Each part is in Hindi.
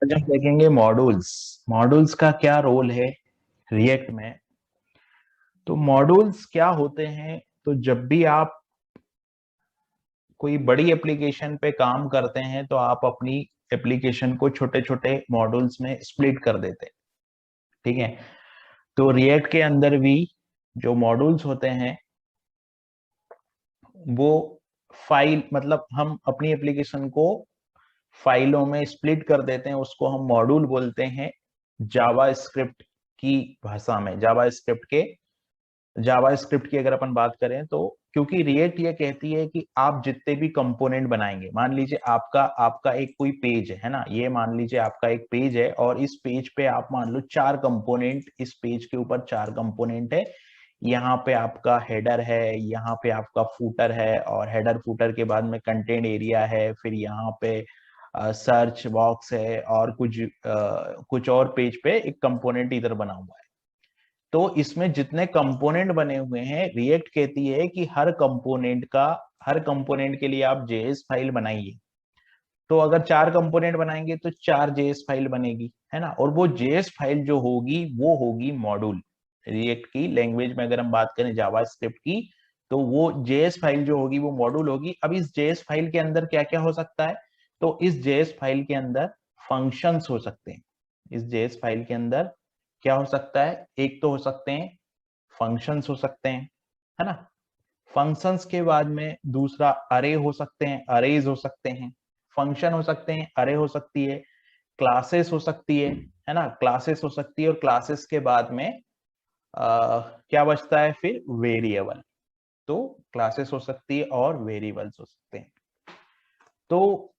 आज हम देखेंगे मॉड्यूल्स। मॉड्यूल्स का क्या रोल है रिएक्ट में। तो मॉड्यूल्स क्या होते हैं, तो जब भी आप कोई बड़ी एप्लीकेशन पे काम करते हैं तो आप अपनी एप्लीकेशन को छोटे छोटे मॉड्यूल्स में स्प्लिट कर देते हैं। ठीक है, तो रिएक्ट के अंदर भी जो मॉड्यूल्स होते हैं वो फाइल, मतलब हम अपनी एप्लीकेशन को फाइलों में स्प्लिट कर देते हैं, उसको हम मॉड्यूल बोलते हैं। जावा स्क्रिप्ट की भाषा में, जावा स्क्रिप्ट की अगर अपन बात करें तो, क्योंकि रिएक्ट ये कहती है कि आप जितने भी कंपोनेंट बनाएंगे, मान लीजिए आपका आपका एक कोई पेज है ना, ये मान लीजिए आपका एक पेज है और इस पेज पे आप मान लो 4 कंपोनेंट, इस पेज के ऊपर 4 कंपोनेंट है। यहाँ पे आपका हेडर है, यहाँ पे आपका फूटर है, और हेडर फूटर के बाद में कंटेंट एरिया है, फिर यहाँ पे सर्च बॉक्स है, और कुछ और पेज पे एक कंपोनेंट इधर बना हुआ है। तो इसमें जितने कंपोनेंट बने हुए हैं, रिएक्ट कहती है कि हर कंपोनेंट के लिए आप जेएस फाइल बनाइए। तो अगर 4 कंपोनेंट बनाएंगे तो 4 जेएस फाइल बनेगी, है ना। और वो जेएस फाइल जो होगी वो होगी मॉड्यूल। रिएक्ट की लैंग्वेज में अगर हम बात करें जावा स्क्रिप्ट की, तो वो जेएस फाइल जो होगी वो मॉड्यूल होगी। अब इस जेएस फाइल के अंदर क्या क्या हो सकता है, तो इस जेएस फाइल के अंदर फंक्शंस हो सकते हैं। इस जेएस फाइल के अंदर क्या हो सकता है, एक तो हो सकते हैं फंक्शंस हो सकते हैं, है ना। फंक्शंस के बाद में दूसरा अरे हो सकते हैं, अरेज हो सकते हैं। फंक्शन हो सकते हैं, अरे हो सकती है, क्लासेस हो सकती है ना, क्लासेस हो सकती है। और क्लासेस के बाद में क्या बचता है फिर, वेरिएबल। तो क्लासेस हो सकती है और वेरिएबल्स हो सकते हैं। तो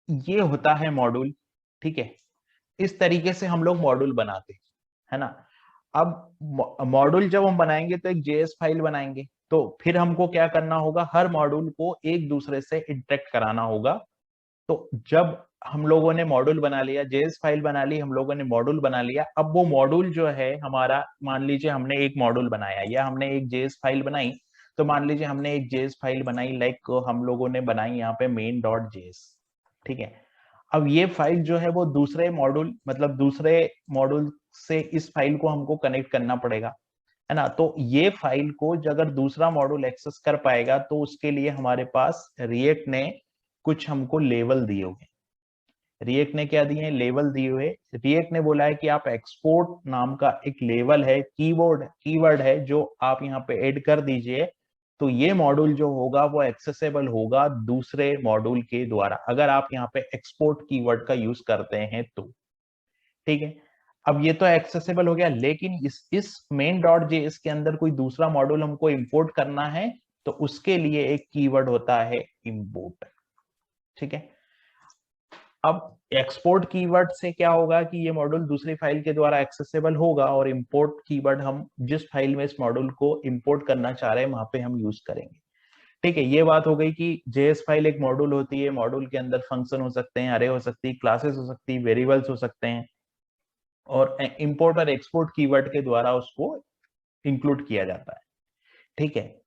ये होता है मॉड्यूल। ठीक है, इस तरीके से हम लोग मॉड्यूल बनाते हैं, है ना। अब मॉड्यूल जब हम बनाएंगे तो एक जेएस फाइल बनाएंगे, तो फिर हमको क्या करना होगा, हर मॉड्यूल को एक दूसरे से इंटरेक्ट कराना होगा। तो जब हम लोगों ने मॉड्यूल बना लिया, जेएस फाइल बना ली, हम लोगों ने मॉड्यूल बना लिया, अब वो मॉड्यूल जो है हमारा, मान लीजिए हमने एक मॉड्यूल बनाया या हमने एक जेएस फाइल बनाई। तो मान लीजिए हमने एक जेएस फाइल बनाई, लाइक हम लोगों ने बनाई यहाँ पे मेन डॉट जेएस। ठीक है, अब ये फाइल जो है वो दूसरे मॉड्यूल, मतलब दूसरे मॉड्यूल से इस फाइल को हमको कनेक्ट करना पड़ेगा, है ना। तो ये फाइल को अगर दूसरा मॉड्यूल एक्सेस कर पाएगा तो उसके लिए हमारे पास रिएक्ट ने कुछ हमको लेवल दिए हुए। रिएक्ट ने क्या दिए, लेवल दिए हुए। रिएक्ट ने बोला है कि आप एक्सपोर्ट नाम का एक लेवल है, कीवर्ड है, जो आप यहाँ पे ऐड कर दीजिए। तो ये मॉड्यूल जो होगा वो एक्सेसिबल होगा दूसरे मॉड्यूल के द्वारा, अगर आप यहाँ पे एक्सपोर्ट कीवर्ड का यूज करते हैं तो। ठीक है, अब ये तो एक्सेसिबल हो गया, लेकिन इस मेन डॉट जेएस के अंदर कोई दूसरा मॉड्यूल हमको इंपोर्ट करना है, तो उसके लिए एक कीवर्ड होता है इंपोर्ट। ठीक है, अब एक्सपोर्ट कीवर्ड से क्या होगा कि ये मॉड्यूल दूसरी फाइल के द्वारा एक्सेसिबल होगा, और इंपोर्ट कीवर्ड हम जिस फाइल में इस मॉड्यूल को इंपोर्ट करना चाह रहे हैं वहां पे हम यूज करेंगे। ठीक है, ये बात हो गई कि जेएस फाइल एक मॉड्यूल होती है, मॉड्यूल के अंदर फंक्शन हो सकते हैं, अरे हो सकती है, क्लासेस हो सकती है, वेरिएबल्स हो सकते हैं, और इंपोर्ट और एक्सपोर्ट कीवर्ड के द्वारा उसको इंक्लूड किया जाता है। ठीक है,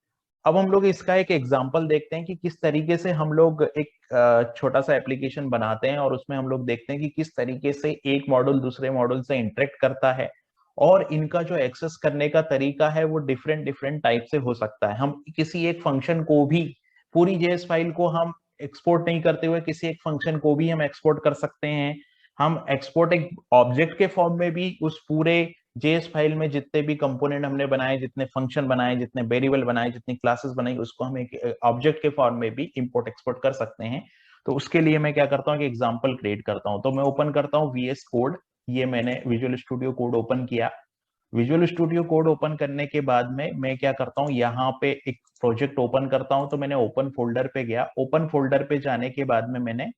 अब हम लोग इसका एक एग्जांपल देखते हैं कि किस तरीके से हम लोग एक छोटा सा एप्लीकेशन बनाते हैं, और उसमें हम लोग देखते हैं कि किस तरीके से एक मॉड्यूल दूसरे मॉड्यूल से इंटरेक्ट करता है, और इनका जो एक्सेस करने का तरीका है वो डिफरेंट डिफरेंट टाइप से हो सकता है। हम किसी एक फंक्शन को भी, पूरी जेएस फाइल को हम एक्सपोर्ट नहीं करते हुए किसी एक फंक्शन को भी हम एक्सपोर्ट कर सकते हैं। हम एक्सपोर्ट एक ऑब्जेक्ट के फॉर्म में भी उस पूरे जेएस फाइल में जितने भी कंपोनेंट हमने बनाए, जितने फंक्शन बनाए, जितने वेरिएबल बनाए, जितनी क्लासेस बनाई, उसको हम एक ऑब्जेक्ट के फॉर्म में भी इंपोर्ट एक्सपोर्ट कर सकते हैं। तो उसके लिए मैं क्या करता हूँ कि एग्जांपल क्रिएट करता हूँ। तो मैं ओपन करता हूँ वीएस कोड, ये मैंने विजुअल स्टूडियो कोड ओपन किया। विजुअल स्टूडियो कोड ओपन करने के बाद में मैं क्या करता हूँ, यहाँ पे एक प्रोजेक्ट ओपन करता हूँ। तो मैंने ओपन फोल्डर पे गया, ओपन फोल्डर पे जाने के बाद में मैंने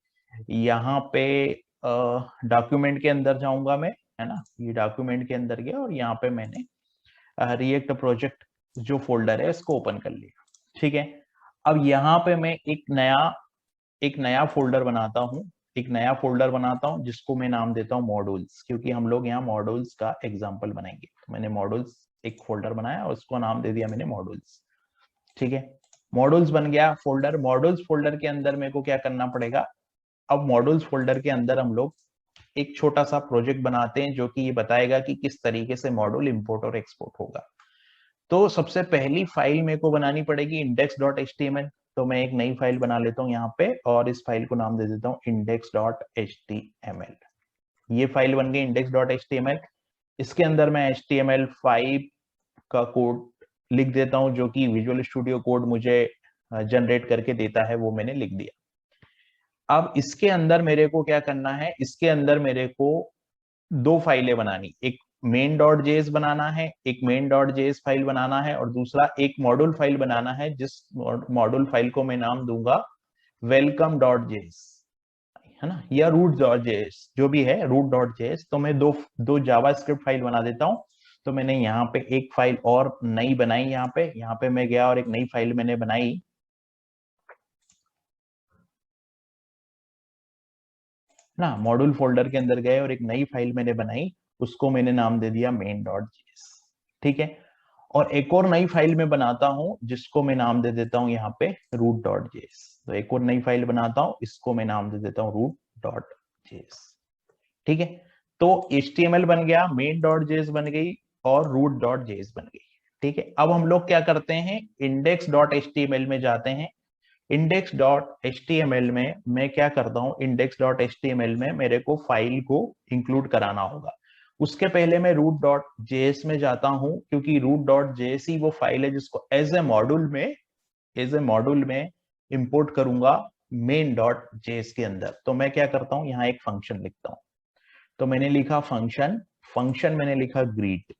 यहाँ पे डॉक्यूमेंट के अंदर जाऊंगा मैं, है ना। ये डॉक्यूमेंट के अंदर गया और यहाँ पे मैंने रिएक्ट प्रोजेक्ट जो फोल्डर है इसको ओपन कर लिया। ठीक है, अब यहाँ पे मैं एक नया फोल्डर बनाता हूँ, जिसको मैं नाम देता हूँ मॉड्यूल्स, क्योंकि हम लोग यहाँ मॉड्यूल्स का एग्जाम्पल बनाएंगे। तो मैंने मॉड्यूल्स एक फोल्डर बनाया और उसको नाम दे दिया मैंने मॉड्यूल्स। ठीक है, मॉड्यूल्स बन गया फोल्डर। मॉड्यूल्स फोल्डर के अंदर मेरे को क्या करना पड़ेगा, अब मॉड्यूल्स फोल्डर के अंदर हम लोग एक छोटा सा प्रोजेक्ट बनाते हैं जो कि ये बताएगा कि किस तरीके से मॉड्यूल इंपोर्ट और एक्सपोर्ट होगा। तो सबसे पहली फाइल मेरे को बनानी पड़ेगी index.html। तो मैं एक नई फाइल बना लेता हूँ यहाँ पे और इस फाइल को नाम दे देता हूँ index.html। ये फाइल बन गई index.html। इसके अंदर मैं HTML5 का कोड लिख देता हूँ जो कि विजुअल स्टूडियो कोड मुझे जनरेट करके देता है, वो मैंने लिख दिया। अब इसके अंदर मेरे को क्या करना है, इसके अंदर मेरे को दो फाइलें बनानी, एक main.js बनाना है, एक main.js फाइल बनाना है, और दूसरा एक मॉड्यूल फाइल बनाना है जिस मॉड्यूल फाइल को मैं नाम दूंगा welcome.js, है ना, या root.js, जो भी है root.js। तो मैं दो दो जावास्क्रिप्ट फाइल बना देता हूं। तो मैंने यहाँ पे एक फाइल और नई बनाई, यहाँ पे मैं गया और एक नई फाइल मैंने बनाई ना, मॉड्यूल फोल्डर के अंदर गए और एक नई फाइल मैंने बनाई, उसको मैंने नाम दे दिया main.js। ठीक है, और एक और नई फाइल मैं बनाता हूं जिसको मैं नाम दे देता हूं यहाँ पे root.js। तो एक और नई फाइल बनाता हूं, इसको मैं नाम दे देता हूं root.js। ठीक है, तो HTML बन गया, main.js बन गई और root.js बन गई। ठीक है, अब हम लोग क्या करते हैं, index.html में जाते हैं। index.html में मैं क्या करता हूं, index.html में मेरे को फाइल को इंक्लूड कराना होगा। उसके पहले मैं root.js में जाता हूं, क्योंकि root.js ही वो फाइल है जिसको एज ए मॉड्यूल में इंपोर्ट करूंगा main.js के अंदर। तो मैं क्या करता हूं, यहाँ एक फंक्शन लिखता हूं। तो मैंने लिखा फंक्शन मैंने लिखा ग्रीट।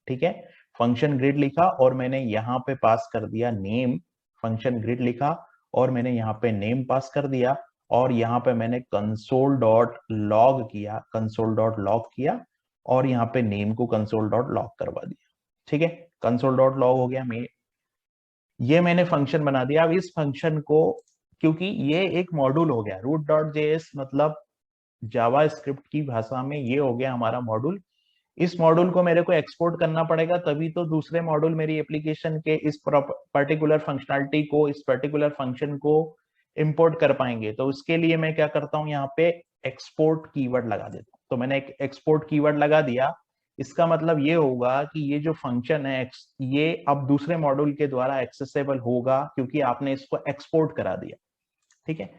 ठीक है, फंक्शन ग्रिड लिखा और मैंने यहाँ पे पास कर दिया नेम। फंक्शन ग्रिड लिखा और मैंने यहाँ पे नेम पास कर दिया, और यहाँ पे मैंने कंसोल.लॉग किया और यहाँ पे नेम को कंसोल.लॉग करवा दिया। ठीक है, कंसोल.लॉग हो गया। ये मैंने फंक्शन बना दिया। अब इस फंक्शन को, क्योंकि ये एक मॉड्यूल हो गया, root.js मतलब जावा स्क्रिप्ट की भाषा में ये हो गया हमारा मॉड्यूल। इस मॉड्यूल को मेरे को एक्सपोर्ट करना पड़ेगा, तभी तो दूसरे मॉड्यूल मेरी एप्लीकेशन के इस पर्टिकुलर फंक्शनैलिटी को, इस पर्टिकुलर फंक्शन को इंपोर्ट कर पाएंगे। तो उसके लिए मैं क्या करता हूं, यहाँ पे एक्सपोर्ट कीवर्ड लगा देता हूं। तो मैंने एक एक्सपोर्ट कीवर्ड लगा दिया। इसका मतलब ये होगा कि ये जो फंक्शन है ये अब दूसरे मॉड्यूल के द्वारा एक्सेसिबल होगा, क्योंकि आपने इसको एक्सपोर्ट करा दिया। ठीक है,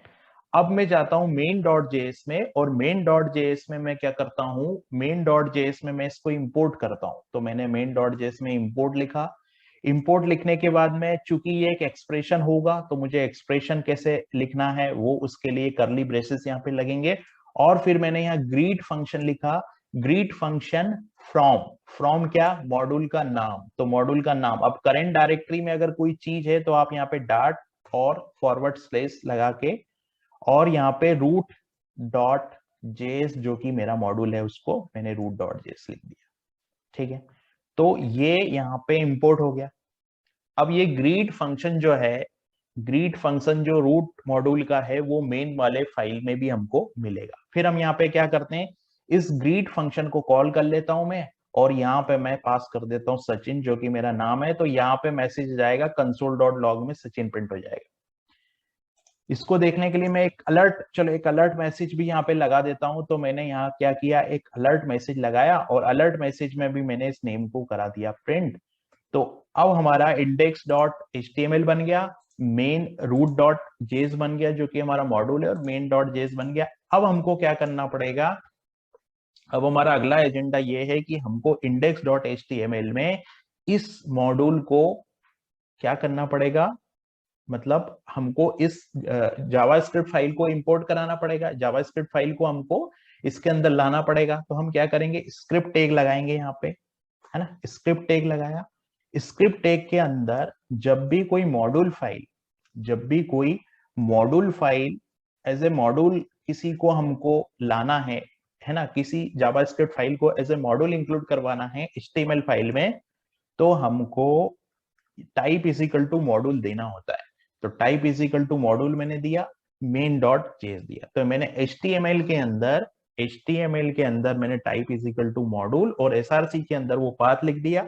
अब मैं जाता हूं main.js में, और main.js में मैं क्या करता हूं, main.js में मैं इसको इंपोर्ट करता हूं। तो मैंने main.js में इंपोर्ट लिखा। इंपोर्ट लिखने के बाद में, चूंकि ये एक एक्सप्रेशन होगा, तो मुझे एक्सप्रेशन कैसे लिखना है वो, उसके लिए करली ब्रेसेस यहाँ पे लगेंगे। और फिर मैंने यहाँ ग्रीट फंक्शन लिखा। ग्रीट फंक्शन फ्रॉम क्या, मॉड्यूल का नाम। तो मॉड्यूल का नाम, अब करंट डायरेक्टरी में अगर कोई चीज है तो आप यहाँ पे डाट और फॉरवर्ड स्लेश लगा के, और यहाँ पे root.js जो कि मेरा मॉड्यूल है, उसको मैंने root.js लिख दिया। ठीक है, तो ये यहाँ पे इंपोर्ट हो गया। अब ये ग्रीट फंक्शन जो है, ग्रीट फंक्शन जो रूट मॉड्यूल का है, वो मेन वाले फाइल में भी हमको मिलेगा। फिर हम यहाँ पे क्या करते हैं, इस ग्रीट फंक्शन को कॉल कर लेता हूं मैं, और यहाँ पे मैं पास कर देता हूँ सचिन, जो कि मेरा नाम है। तो यहाँ पे मैसेज जाएगा console.log में, सचिन प्रिंट हो जाएगा। इसको देखने के लिए मैं एक अलर्ट मैसेज भी यहाँ पे लगा देता हूं। तो मैंने यहाँ क्या किया, एक अलर्ट मैसेज लगाया, और अलर्ट मैसेज में भी मैंने इस नेम को करा दिया प्रिंट। तो अब हमारा index.html बन गया, मेन root.js बन गया जो कि हमारा मॉड्यूल है, और main.js बन गया। अब हमको क्या करना पड़ेगा, अब हमारा अगला एजेंडा ये है कि हमको index.html में इस मॉड्यूल को क्या करना पड़ेगा, मतलब हमको इस जावास्क्रिप्ट फाइल को इंपोर्ट कराना पड़ेगा। जावास्क्रिप्ट फाइल को हमको इसके अंदर लाना पड़ेगा। तो हम क्या करेंगे, स्क्रिप्ट टैग लगाएंगे यहाँ पे, है ना, स्क्रिप्ट टैग लगाया। स्क्रिप्ट टैग के अंदर जब भी कोई module file as a module किसी को हमको लाना है ना, किसी जावास्क्रिप्ट फाइल को एज ए मॉड्यूल इंक्लूड करवाना है HTML फाइल में, तो हमको type is equal to module देना होता है। तो type is equal to module मैंने दिया, main.js दिया। तो मैंने HTML के अंदर मैंने type is equal to module, और src के अंदर वो पाथ लिख दिया।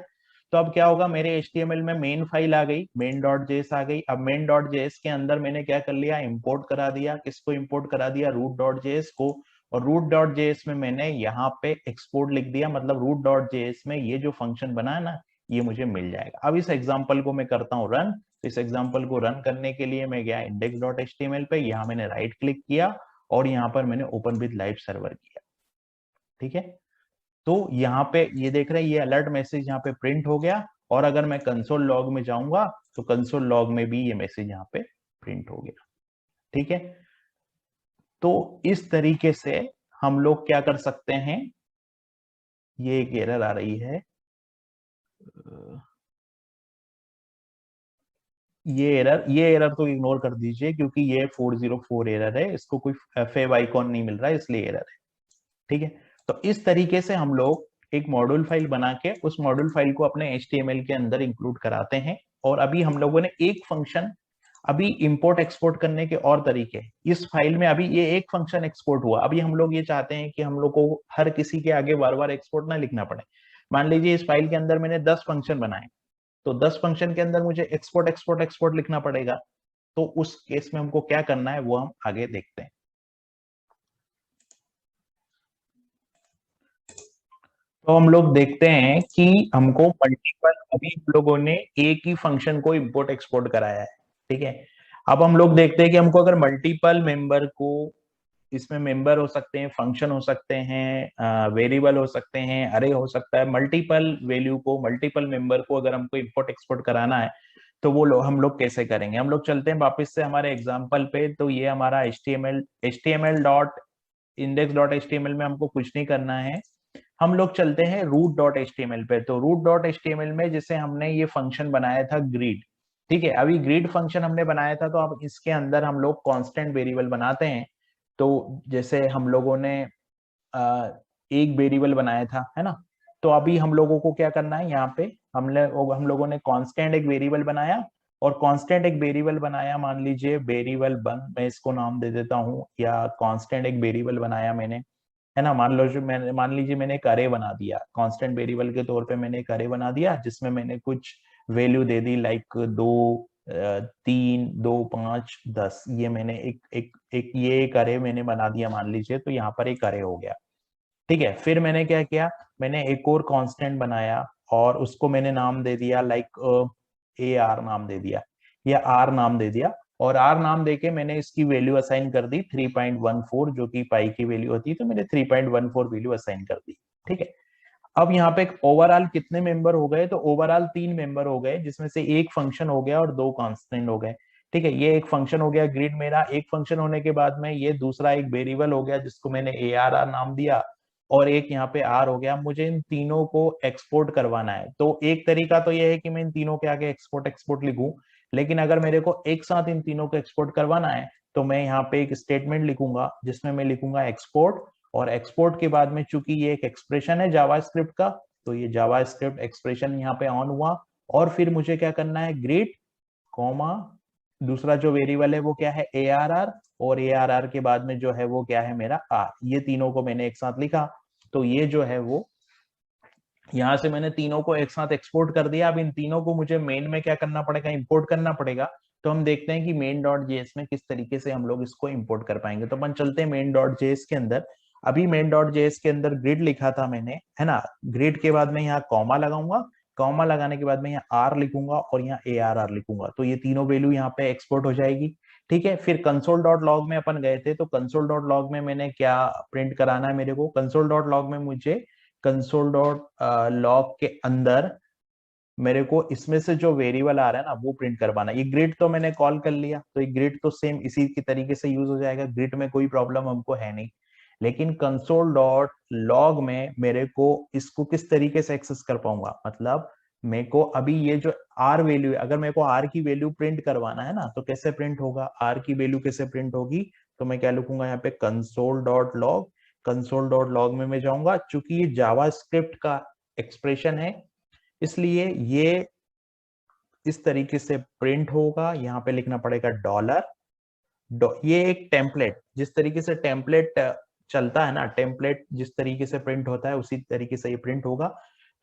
तो अब क्या होगा, मेरे HTML में मेन फाइल आ गई, main.js आ गई। अब main.js के अंदर मैंने क्या कर लिया, इंपोर्ट करा दिया। किसको इंपोर्ट करा दिया, root.js को। और रूट डॉट जेएस में मैंने यहाँ पे एक्सपोर्ट लिख दिया, मतलब रूट डॉट जेएस में ये जो फंक्शन बना है ना ये मुझे मिल जाएगा। अब इस एग्जाम्पल को मैं करता हूँ रन। इस एग्जाम्पल को रन करने के लिए मैं गया इंडेक्स डॉट एचटीएमएल पे, यहाँ मैंने राइट क्लिक किया और यहाँ पर मैंने ओपन विद लाइव सर्वर किया। ठीक है, तो यहाँ पे ये देख रहे हैं ये अलर्ट मैसेज यहाँ पे प्रिंट हो गया, और अगर मैं कंसोल लॉग में जाऊंगा तो कंसोल लॉग में भी ये मैसेज यहाँ पे प्रिंट हो गया। ठीक है, तो इस तरीके से हम लोग क्या कर सकते हैं, ये एक एरर आ रही है, ये एरर तो इग्नोर कर दीजिए क्योंकि ये 404 एरर है, इसको कोई फेव आइकॉन नहीं मिल रहा है इसलिए एरर है। ठीक है, तो इस तरीके से हम लोग एक मॉड्यूल फाइल बना के उस मॉड्यूल फाइल को अपने HTML के अंदर इंक्लूड कराते हैं। और अभी हम लोगों ने एक फंक्शन, अभी इंपोर्ट एक्सपोर्ट करने के और तरीके, इस फाइल में अभी ये एक फंक्शन एक्सपोर्ट हुआ, अभी हम लोग ये चाहते हैं कि हम लोग को हर किसी के आगे बार बार एक्सपोर्ट ना लिखना पड़े। मान लीजिए इस फाइल के अंदर मैंने 10 फंक्शन बनाए, तो 10 फंक्शन के अंदर मुझे एक्सपोर्ट एक्सपोर्ट एक्सपोर्ट लिखना पड़ेगा, तो उस केस में हमको क्या करना है वो हम आगे देखते हैं। तो हम लोग देखते हैं कि हमको मल्टीपल, अभी हम लोगों ने एक ही फंक्शन को इंपोर्ट एक्सपोर्ट कराया है। ठीक है, अब हम लोग देखते हैं कि हमको अगर मल्टीपल मेंबर को, इसमें मेंबर हो सकते हैं, फंक्शन हो सकते हैं, वेरिएबल हो सकते हैं, अरे हो सकता है, मल्टीपल वैल्यू को, मल्टीपल मेंबर को अगर हमको इंपोर्ट एक्सपोर्ट कराना है तो वो हम लोग कैसे करेंगे। हम लोग चलते हैं वापस से हमारे एग्जाम्पल पे। तो ये हमारा H T M L dot index dot H T M L में हमको कुछ नहीं करना है, हम लोग चलते हैं root dot H T M L पे। तो root dot H T M L में जैसे हमने ये फंक्शन बनाया था ग्रीड, ठीक है, अभी ग्रीड फंक्शन हमने बनाया था, तो अब इसके अंदर हम लोग कांस्टेंट वेरिएबल बनाते हैं। तो जैसे हम लोगों ने एक वेरिएबल बनाया था, है ना, तो अभी हम लोगों को क्या करना है, यहाँ पे हम लोगों ने कांस्टेंट एक वेरिएबल बनाया, और कांस्टेंट एक वेरिएबल बनाया, मान लीजिए वेरिएबल 1 मैं इसको नाम दे देता हूँ, या कांस्टेंट एक वेरिएबल बनाया मैंने, है ना, मान लीजिए मैंने एक अरे बना दिया, कांस्टेंट वेरिएबल के तौर पे मैंने एक अरे बना दिया जिसमें मैंने कुछ वैल्यू दे दी, लाइक 2 3 2 5 10, ये मैंने एक ये एक अरे मैंने बना दिया मान लीजिए, तो यहाँ पर एक अरे हो गया। ठीक है, फिर मैंने क्या किया, मैंने एक और कांस्टेंट बनाया और उसको मैंने नाम दे दिया, लाइक ए आर नाम दे दिया, या आर नाम दे दिया, और आर नाम देके मैंने इसकी वैल्यू असाइन कर दी 3.14, जो कि पाई की वैल्यू होती है, तो मैंने 3.14 वैल्यू असाइन कर दी। ठीक है, अब यहाँ पे ओवरऑल कितने मेंबर हो गए, तो ओवरऑल 3 मेंबर हो गए, जिसमें से एक फंक्शन हो गया और 2 कांस्टेंट हो गए। ठीक है, ये एक फंक्शन हो गया ग्रिड मेरा, एक फंक्शन होने के बाद में ये दूसरा एक वेरिएबल हो गया जिसको मैंने ए आर आर नाम दिया, और एक यहाँ पे आर हो गया। मुझे इन तीनों को एक्सपोर्ट करवाना है, तो एक तरीका तो ये है कि मैं इन तीनों के आगे एक्सपोर्ट एक्सपोर्ट लिखूं, लेकिन अगर मेरे को एक साथ इन तीनों को एक्सपोर्ट करवाना है तो मैं यहाँ पे एक स्टेटमेंट लिखूंगा जिसमें मैं लिखूंगा एक्सपोर्ट, और एक्सपोर्ट के बाद में चूंकि ये एक एक्सप्रेशन है जावास्क्रिप्ट का, तो ये जावास्क्रिप्ट एक्सप्रेशन यहाँ पे ऑन हुआ, और फिर मुझे क्या करना है, ग्रीट कॉमा दूसरा जो वेरिएबल है वो क्या है, ए आर आर, और ए आर आर के बाद में जो है वो क्या है मेरा आर, ये तीनों को मैंने एक साथ लिखा। तो ये जो है वो यहाँ से मैंने तीनों को एक साथ एक्सपोर्ट कर दिया। अब इन तीनों को मुझे मेन में क्या करना पड़ेगा, इंपोर्ट करना पड़ेगा। तो हम देखते हैं कि मेन डॉट जेएस में किस तरीके से हम लोग इसको इंपोर्ट कर पाएंगे। तो अपन चलते हैं मेन डॉट जेएस के अंदर। अभी मेन डॉट जेएस के अंदर ग्रिड लिखा था मैंने, है ना, ग्रिड के बाद में यहाँ कॉमा लगाऊंगा, कॉमा लगाने के बाद में यहाँ आर लिखूंगा और यहाँ ए आर आर लिखूंगा, तो ये तीनों वैल्यू यहाँ पे एक्सपोर्ट हो जाएगी। ठीक है, फिर कंसोल डॉट लॉग में अपन गए थे, तो कंसोल डॉट लॉग में मैंने क्या प्रिंट कराना है मेरे को, कंसोल डॉट लॉग में मुझे कंसोल डॉट लॉग के अंदर मेरे को इसमें से जो वेरिएबल आ रहा है ना वो प्रिंट करवाना है। ये ग्रिड तो मैंने कॉल कर लिया, तो ये ग्रिड तो सेम इसी की तरीके से यूज हो जाएगा, ग्रिड में कोई प्रॉब्लम हमको है नहीं। लेकिन कंसोल डॉट लॉग में मेरे को इसको किस तरीके से एक्सेस कर पाऊंगा, मतलब मेरे को अभी ये जो आर वैल्यू है, अगर मेरे को आर की वैल्यू प्रिंट करवाना है ना, तो कैसे प्रिंट होगा, आर की वैल्यू कैसे प्रिंट होगी, तो मैं क्या लिखूंगा यहाँ पे console dot log, console dot log में मैं जाऊंगा, चूंकि ये जावास्क्रिप्ट का एक्सप्रेशन है इसलिए ये इस तरीके से प्रिंट होगा। यहाँ पे लिखना पड़ेगा डॉलर, ये एक टेम्पलेट, जिस तरीके से टेम्पलेट चलता है ना, टेम्पलेट जिस तरीके से प्रिंट होता है उसी तरीके से ये प्रिंट होगा।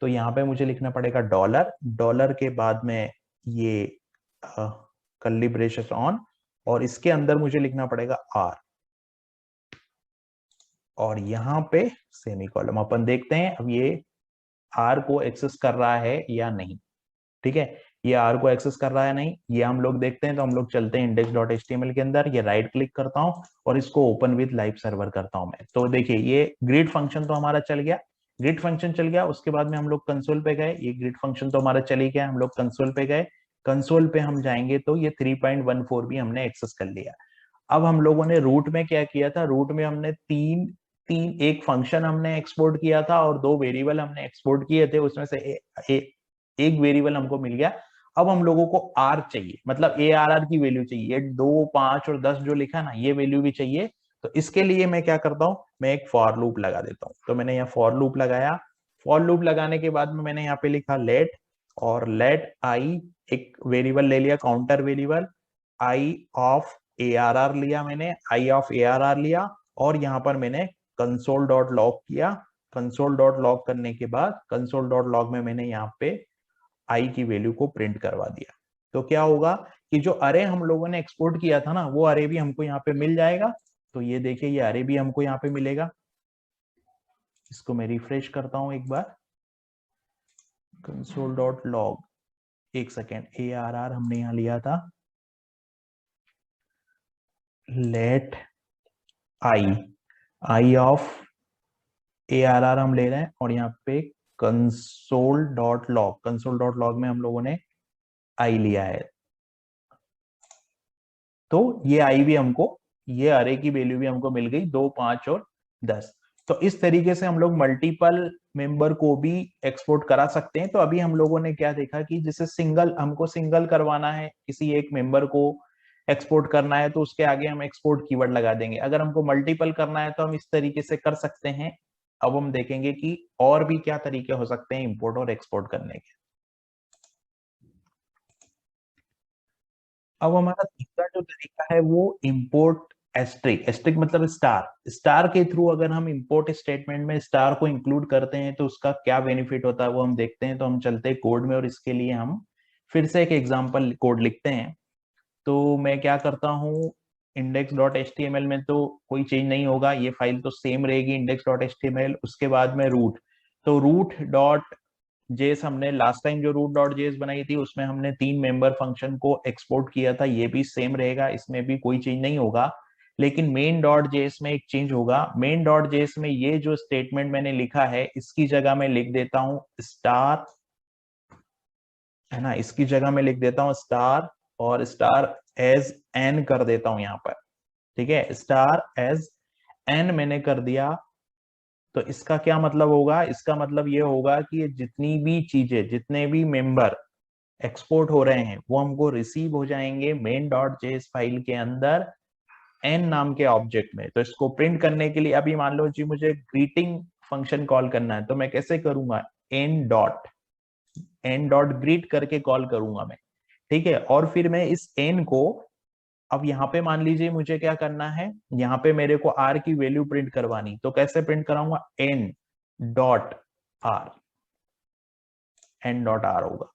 तो यहाँ पे मुझे लिखना पड़ेगा डॉलर, डॉलर के बाद में ये कर्ली ब्रेसेस ऑन, और इसके अंदर मुझे लिखना पड़ेगा आर, और यहाँ पे सेमीकोलन। अपन देखते हैं अब ये आर को एक्सेस कर रहा है या नहीं। ठीक है, ये आर को एक्सेस कर रहा है नहीं, ये हम लोग देखते हैं। तो हम लोग चलते हैं index.html के अंदर, ये राइट क्लिक करता हूं और इसको ओपन विद लाइव सर्वर करता हूं मैं। तो देखिए ये ग्रिड फंक्शन तो हमारा चल गया, ग्रिड फंक्शन चल गया। उसके बाद में हम लोग कंसोल पे गए, ये ग्रिड फंक्शन तो हमारा चल ही गया। हम लोग कंसोल पे गए, कंसोल पे हम जाएंगे तो ये 3.14 भी हमने एक्सेस कर लिया। अब हम लोगों ने रूट में क्या किया था, रूट में हमने तीन तीन एक फंक्शन हमने एक्सपोर्ट किया था और दो वेरिएबल हमने एक्सपोर्ट किए थे। उसमें से एक वेरिएबल हमको मिल गया। अब हम लोगों को आर चाहिए, मतलब ए आर आर की वैल्यू चाहिए, 2, 5 और 10 जो लिखा ना, ये वैल्यू भी चाहिए। तो इसके लिए मैं क्या करता हूं, मैं एक फॉर लूप लगा देता हूं। तो मैंने यहाँ फॉर लूप लगाया। फॉर लूप लगाने के बाद में मैंने यहाँ पे लिखा लेट, और लेट आई, एक वेरिएबल ले लिया, counter variable I of A R R लिया मैंने, I of A R R लिया। और यहाँ पर मैंने कंसोल डॉट लॉग किया। कंसोल डॉट लॉग करने के बाद कंसोल डॉट लॉग में मैंने यहाँ पे आई की वैल्यू को प्रिंट करवा दिया। तो क्या होगा कि जो अरे हम लोगों ने एक्सपोर्ट किया था ना, वो अरे भी हमको यहाँ पे मिल जाएगा। तो ये देखिए ये अरे भी हमको यहाँ पे मिलेगा। इसको मैं रिफ्रेश करता हूं एक बार, कंसोल डॉट लॉग, एक सेकेंड, ए आर आर हमने यहाँ लिया था, let I, I of A R R हम ले रहे हैं, और यहाँ पे console dot log, console dot log में हम लोगों ने आई लिया है। तो ये आई भी हमको, ये अरे की वैल्यू भी हमको मिल गई, 2, 5 और 10। तो इस तरीके से हम लोग मल्टीपल मेंबर को भी एक्सपोर्ट करा सकते हैं। तो अभी हम लोगों ने क्या देखा कि जैसे सिंगल, हमको सिंगल करवाना है, किसी एक मेंबर को एक्सपोर्ट करना है, तो उसके आगे हम एक्सपोर्ट कीवर्ड लगा देंगे। अगर हमको मल्टीपल करना है तो हम इस तरीके से कर सकते हैं। अब हम देखेंगे कि और भी क्या तरीके हो सकते हैं इंपोर्ट और एक्सपोर्ट करने के। अब हमारा तीसरा जो तरीका है वो इंपोर्ट एस्ट्रिक, एस्ट्रिक मतलब स्टार। स्टार के थ्रू अगर हम इंपोर्ट स्टेटमेंट में स्टार को इंक्लूड करते हैं तो उसका क्या बेनिफिट होता है वो हम देखते हैं। तो हम चलते हैं कोड में, और इसके लिए हम फिर से एक एग्जांपल कोड लिखते हैं। तो मैं क्या करता हूँ, index.html में तो कोई चेंज नहीं होगा, ये फाइल तो सेम रहेगी index.html। उसके बाद में रूट, तो रूट डॉट जेएस, हमने लास्ट टाइम जो रूट डॉट जेएस बनाई थी उसमें हमने 3 मेंबर फंक्शन को एक्सपोर्ट किया था, ये भी सेम रहेगा, इसमें भी कोई चेंज नहीं होगा। लेकिन मेन डॉट जेएस में एक चेंज होगा। मेन डॉट जेएस में ये जो स्टेटमेंट मैंने लिखा है इसकी जगह मैं लिख देता हूं स्टार, है ना, इसकी जगह मैं लिख देता हूं स्टार, और स्टार एज एन कर देता हूं यहाँ पर। ठीक है, स्टार एज एन मैंने कर दिया। तो इसका क्या मतलब होगा, इसका मतलब ये होगा कि ये जितनी भी चीजें, जितने भी मेंबर एक्सपोर्ट हो रहे हैं वो हमको रिसीव हो जाएंगे मेन डॉट जेएस फाइल के अंदर एन नाम के ऑब्जेक्ट में। तो इसको प्रिंट करने के लिए अभी मान लो जी मुझे ग्रीटिंग फंक्शन कॉल करना है, तो मैं कैसे करूंगा, एन डॉट ग्रीट करके कॉल करूंगा मैं। ठीक है, और फिर मैं इस एन को, अब यहाँ पे मान लीजिए मुझे क्या करना है, यहाँ पे मेरे को आर की वैल्यू प्रिंट करवानी, तो कैसे प्रिंट कराऊंगा, N dot R, N dot R होगा।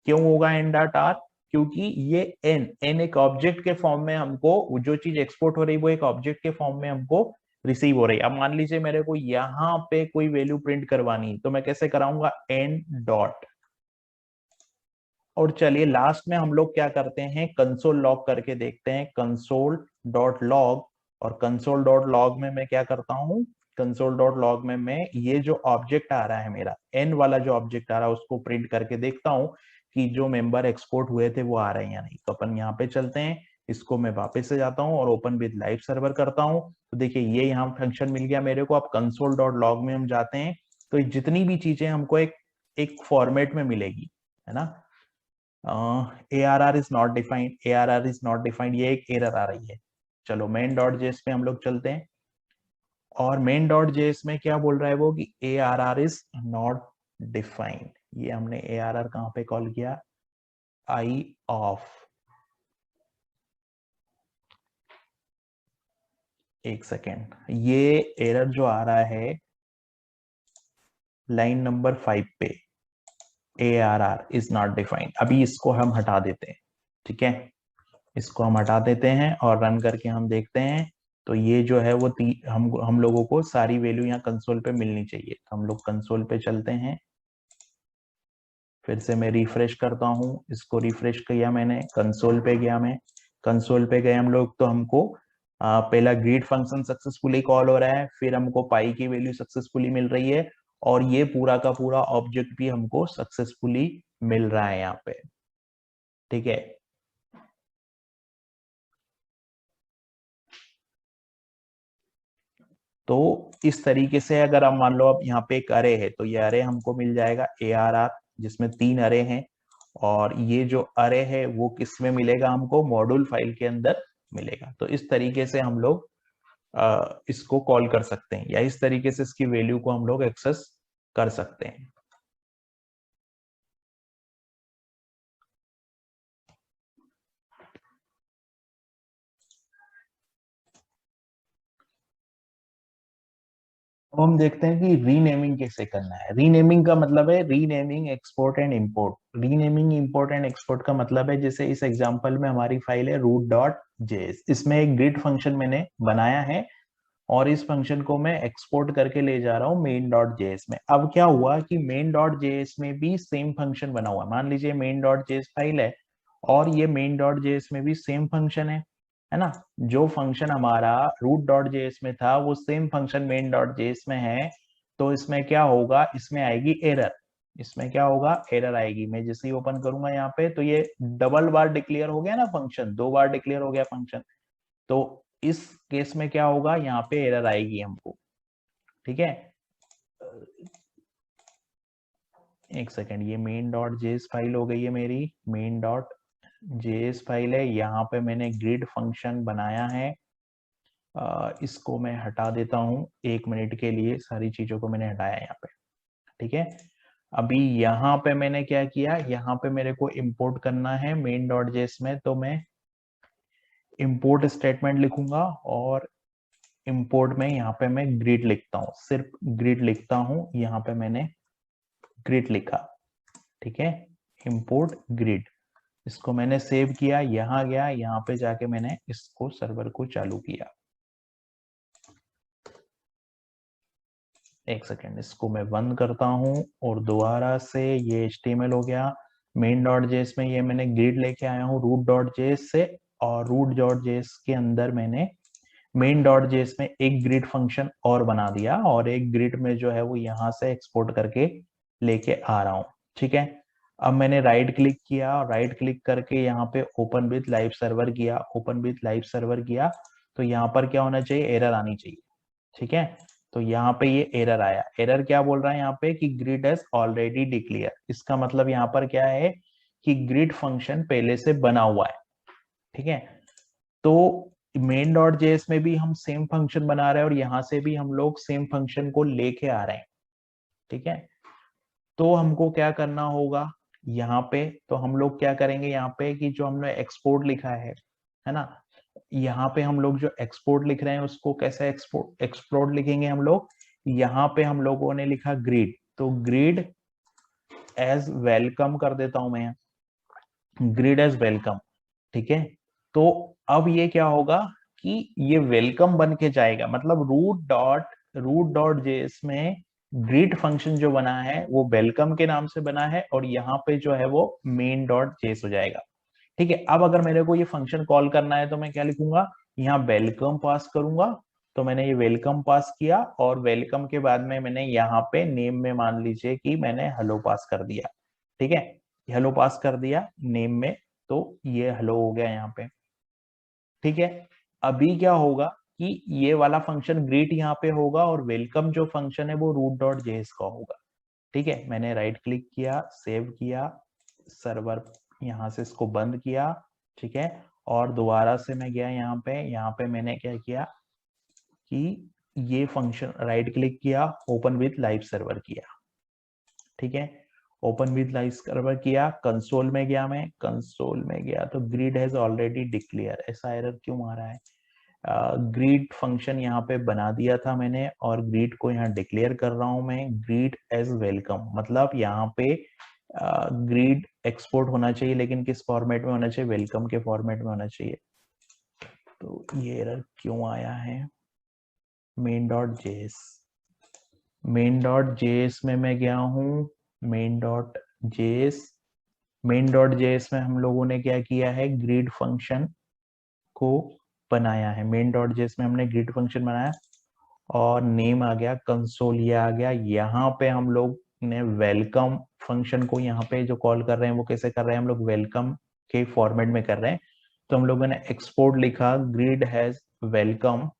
क्यों होगा एन डॉट आर, क्योंकि ये एन एक ऑब्जेक्ट के फॉर्म में हमको, जो चीज एक्सपोर्ट हो रही है वो एक ऑब्जेक्ट के फॉर्म में हमको रिसीव हो रही है। अब मान लीजिए मेरे को यहाँ पे कोई वैल्यू प्रिंट करवानी, तो मैं कैसे कराऊंगा, एन डॉट। और चलिए लास्ट में हम लोग क्या करते हैं, कंसोल लॉग करके देखते हैं, कंसोल डॉट लॉग। और कंसोल डॉट लॉग में मैं क्या करता हूँ, कंसोल डॉट लॉग में मैं ये जो ऑब्जेक्ट आ रहा है मेरा एन वाला जो ऑब्जेक्ट आ रहा है उसको प्रिंट करके देखता हूँ कि जो मेंबर एक्सपोर्ट हुए थे वो आ रहे हैं या नहीं। तो अपन यहाँ पे चलते हैं, इसको मैं वापस से जाता हूँ और ओपन विद लाइव सर्वर करता हूँ। तो देखिए ये यहाँ फंक्शन मिल गया मेरे को। अब कंसोल डॉट लॉग में हम जाते हैं, तो जितनी भी चीजें हमको एक एक फॉर्मेट में मिलेगी, है ना, ARR is not defined, ARR is not defined, ये एक एरर आ रही है। चलो मेन डॉट जेएस पे हम लोग चलते हैं, और मेन डॉट जेएस में क्या बोल रहा है वो कि ARR इज नॉट डिफाइंड। ये हमने ARR कहाँ पे कॉल किया, आई ऑफ, एक सेकेंड, ये एरर जो आ रहा है लाइन नंबर 5 पे, ARR इज नॉट डिफाइंड, अभी इसको हम हटा देते हैं। ठीक है, इसको हम हटा देते हैं और रन करके हम देखते हैं। तो ये जो है वो हम लोगों को सारी वैल्यू यहाँ कंसोल पे मिलनी चाहिए। तो हम लोग कंसोल पे चलते हैं, फिर से मैं रिफ्रेश करता हूँ, इसको रिफ्रेश किया मैंने, कंसोल पे गया मैं, कंसोल पे गए हम लोग तो हमको पहला ग्रीड फंक्शन सक्सेसफुली कॉल हो रहा है, फिर हमको पाई की वैल्यू सक्सेसफुली मिल रही है, और ये पूरा का पूरा ऑब्जेक्ट भी हमको सक्सेसफुली मिल रहा है यहाँ पे। ठीक है, तो इस तरीके से अगर हम मान लो अब यहाँ पे एक अरे है, तो ये अरे हमको मिल जाएगा ARR, जिसमें 3 अरे हैं, और ये जो अरे है वो किस में मिलेगा हमको, मॉड्यूल फाइल के अंदर मिलेगा। तो इस तरीके से हम लोग इसको कॉल कर सकते हैं, या इस तरीके से इसकी वैल्यू को हम लोग एक्सेस कर सकते हैं। अब हम देखते हैं कि रीनेमिंग कैसे करना है। रीनेमिंग का मतलब है renaming export and import. Renaming import and export का मतलब है, जैसे इस एग्जांपल में हमारी फाइल है root.js, इसमें एक ग्रिड फंक्शन मैंने बनाया है, और इस फंक्शन को मैं एक्सपोर्ट करके ले जा रहा हूँ main.js में। अब क्या हुआ कि main.js में भी सेम फंक्शन बना हुआ है। मान लीजिए main.js फाइल है, और ये main.js में भी सेम फंक्शन है ना। जो फंक्शन हमारा root.js में था वो सेम फंक्शन main.js में है, तो इसमें क्या होगा, इसमें आएगी एरर। इसमें क्या होगा, एरर आएगी। मैं जैसे ही ओपन करूंगा यहाँ पे, तो ये डबल बार डिक्लेयर हो गया ना फंक्शन, 2 बार डिक्लेयर हो गया फंक्शन। तो इस केस में क्या होगा, यहाँ पे एरर आएगी हमको। ठीक है, एक सेकेंड, ये main.js फाइल हो गई है मेरी, main.js फाइल है, यहाँ पे मैंने ग्रिड फंक्शन बनाया है। इसको मैं हटा देता हूँ 1 मिनट के लिए, सारी चीजों को मैंने हटाया यहाँ पे। ठीक है, अभी यहाँ पे मैंने क्या किया, यहाँ पे मेरे को इंपोर्ट करना है main.js में, तो मैं इंपोर्ट स्टेटमेंट लिखूंगा, और इंपोर्ट में यहाँ पे मैं ग्रिड लिखता हूँ, सिर्फ ग्रिड लिखता हूँ। यहाँ पे मैंने ग्रिड लिखा, ठीक है, इंपोर्ट ग्रिड। इसको मैंने सेव किया, यहाँ गया, यहाँ पे जाके मैंने इसको सर्वर को चालू किया। एक सेकेंड, इसको मैं बंद करता हूँ, और दोबारा से ये HTML हो गया। main.js में ये मैंने ग्रिड लेके आया हूँ root.js से, और root.js के अंदर मैंने main.js में एक ग्रिड फंक्शन और बना दिया, और एक ग्रिड में जो है वो यहाँ से एक्सपोर्ट करके लेके आ रहा हूँ। ठीक है, अब मैंने राइट क्लिक किया, राइट क्लिक करके यहाँ पे ओपन विथ लाइव सर्वर किया, ओपन विथ लाइव सर्वर किया, तो यहाँ पर क्या होना चाहिए, एरर आनी चाहिए। ठीक है, तो यहाँ पे ये एरर आया। एरर क्या बोल रहा है यहाँ पे कि ग्रिड हैज ऑलरेडी डिक्लेयर। इसका मतलब यहाँ पर क्या है कि ग्रिड फंक्शन पहले से बना हुआ है। ठीक है, तो main.js में भी हम सेम फंक्शन बना रहे हैं, और यहाँ से भी हम लोग सेम फंक्शन को लेके आ रहे हैं। ठीक है, तो हमको क्या करना होगा यहाँ पे, तो हम लोग क्या करेंगे यहाँ पे कि जो हमने एक्सपोर्ट लिखा है ना, यहाँ पे हम लोग जो एक्सपोर्ट लिख रहे हैं उसको कैसे एक्सपोर्ट लिखेंगे हम लोग। यहाँ पे हम लोगों ने लिखा ग्रिड, तो ग्रिड एज वेलकम कर देता हूं मैं, ग्रिड एज वेलकम। ठीक है, तो अब ये क्या होगा कि ये वेलकम बन के जाएगा, मतलब root.js में ग्रिड फंक्शन जो बना है वो वेलकम के नाम से बना है, और यहाँ पे जो है वो main.js हो जाएगा। ठीक है, अब अगर मेरे को ये फंक्शन कॉल करना है तो मैं क्या लिखूंगा, यहाँ वेलकम पास करूंगा। तो मैंने ये वेलकम पास किया, और वेलकम के बाद में मैंने यहाँ पे नेम में मान लीजिए कि मैंने हेलो पास कर दिया। ठीक है, हेलो पास कर दिया नेम में, तो ये हेलो हो गया यहाँ पे। ठीक है, अभी क्या होगा कि ये वाला फंक्शन ग्रीट यहाँ पे होगा, और वेलकम जो फंक्शन है वो root.js का होगा। ठीक है, मैंने राइट क्लिक किया, सेव किया, सर्वर यहाँ से इसको बंद किया। ठीक है, और दोबारा से मैं गया यहाँ पे मैंने क्या किया कि ये फंक्शन राइट क्लिक किया, ओपन विथ लाइव सर्वर किया। ठीक है, ओपन विथ लाइव सर्वर किया, कंसोल में गया, मैं कंसोल में गया तो ग्रिड हैज ऑलरेडी डिक्लेयर, ऐसा एरर क्यों आ रहा है। ग्रीड फंक्शन यहाँ पे बना दिया था मैंने, और ग्रीड को यहाँ डिक्लेयर कर रहा हूं मैं, ग्रीड एज वेलकम, मतलब यहाँ पे ग्रीड एक्सपोर्ट होना चाहिए, लेकिन किस फॉर्मेट में होना चाहिए, वेलकम के फॉर्मेट में होना चाहिए। तो ये एरर क्यों आया है? main.js main.js में मैं गया हूँ, main.js main.js में हम लोगों ने क्या किया है, ग्रिड फंक्शन को बनाया है। main.js में हमने ग्रिड फंक्शन बनाया और नेम आ गया कंसोल, ये आ गया। यहाँ पे हम लोग ने वेलकम फंक्शन को यहाँ पे जो कॉल कर रहे हैं वो कैसे कर रहे हैं, हम लोग वेलकम के फॉर्मेट में कर रहे हैं। तो हम लोगों ने एक्सपोर्ट लिखा ग्रिड हैज वेलकम,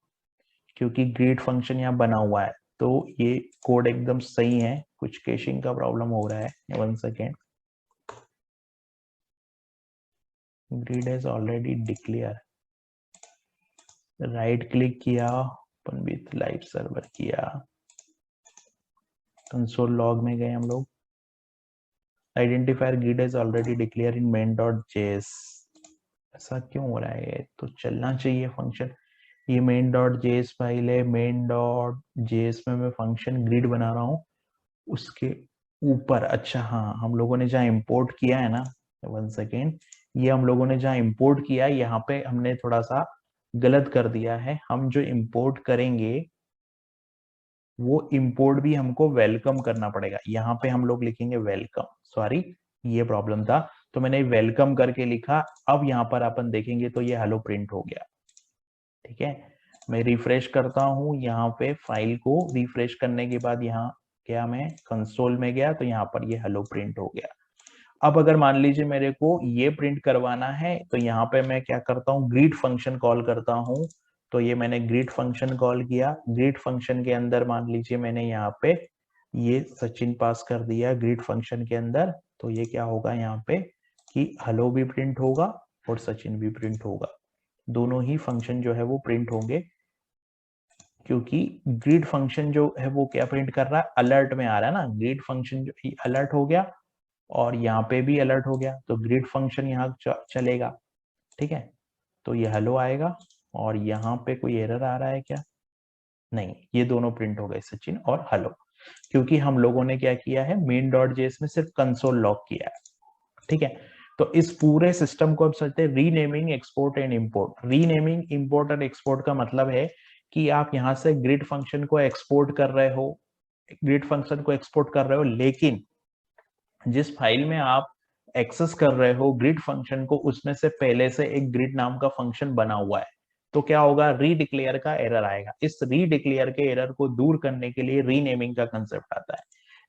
क्योंकि ग्रिड फंक्शन यहाँ बना हुआ है। तो ये कोड एकदम सही है, कुछ कैशिंग का प्रॉब्लम हो रहा है। 1 second. Grid has already declare, right click किया, ओपन विथ लाइव सर्वर किया, कंसोल लॉग में गए हम लोग, identifier grid has already declare in main.js। ऐसा क्यों हो रहा है? तो चलना चाहिए फंक्शन। ये main.js फाइल है, main.js में मैं फंक्शन ग्रिड बना रहा हूँ उसके ऊपर। अच्छा हाँ, हम लोगों ने जहाँ इंपोर्ट किया है ना, 1 सेकेंड, ये हम लोगों ने जहाँ इंपोर्ट किया है यहाँ पे हमने थोड़ा सा गलत कर दिया है। हम जो इंपोर्ट करेंगे वो इंपोर्ट भी हमको वेलकम करना पड़ेगा। यहाँ पे हम लोग लिखेंगे वेलकम, सॉरी ये प्रॉब्लम था, तो मैंने वेलकम करके लिखा। अब यहाँ पर अपन देखेंगे तो ये हेलो प्रिंट हो गया। ठीक है, मैं रिफ्रेश करता हूँ, यहाँ पे फाइल को रिफ्रेश करने के बाद यहाँ क्या, मैं कंसोल में गया तो यहाँ पर ये हेलो प्रिंट हो गया। अब अगर मान लीजिए मेरे को ये प्रिंट करवाना है तो यहाँ पे मैं क्या करता हूँ, ग्रीट फंक्शन कॉल करता हूँ। तो ये मैंने ग्रीट फंक्शन कॉल किया, ग्रीट फंक्शन के अंदर मान लीजिए मैंने यहाँ पे ये सचिन पास कर दिया ग्रीट फंक्शन के अंदर। तो ये क्या होगा यहाँ पे कि हेलो भी प्रिंट होगा और सचिन भी प्रिंट होगा, दोनों ही फंक्शन जो है वो प्रिंट होंगे, क्योंकि ग्रिड फंक्शन जो है वो क्या प्रिंट कर रहा है, अलर्ट में आ रहा है ना। ग्रिड फंक्शन जो अलर्ट हो गया और यहाँ पे भी अलर्ट हो गया, तो ग्रिड फंक्शन यहाँ चलेगा। ठीक है, तो ये हेलो आएगा और यहाँ पे कोई एरर आ रहा है क्या? नहीं, ये दोनों प्रिंट हो गए, सचिन और हेलो, क्योंकि हम लोगों ने क्या किया है, main.js में सिर्फ कंसोल लॉग किया है। ठीक है, तो इस पूरे सिस्टम को अब समझते हैं renaming, export and import. Renaming, import और एक्सपोर्ट का मतलब है कि आप यहां से ग्रिड फंक्शन को एक्सपोर्ट कर रहे हो, ग्रिड फंक्शन को एक्सपोर्ट कर रहे हो, लेकिन जिस फाइल में आप एक्सेस कर रहे हो ग्रिड फंक्शन को, उसमें से पहले से एक ग्रिड नाम का फंक्शन बना हुआ है। तो क्या होगा, रीडिक्लेयर का एरर आएगा। इस रीडिक्लेयर के एरर को दूर करने के लिए रीनेमिंग का कंसेप्ट आता है।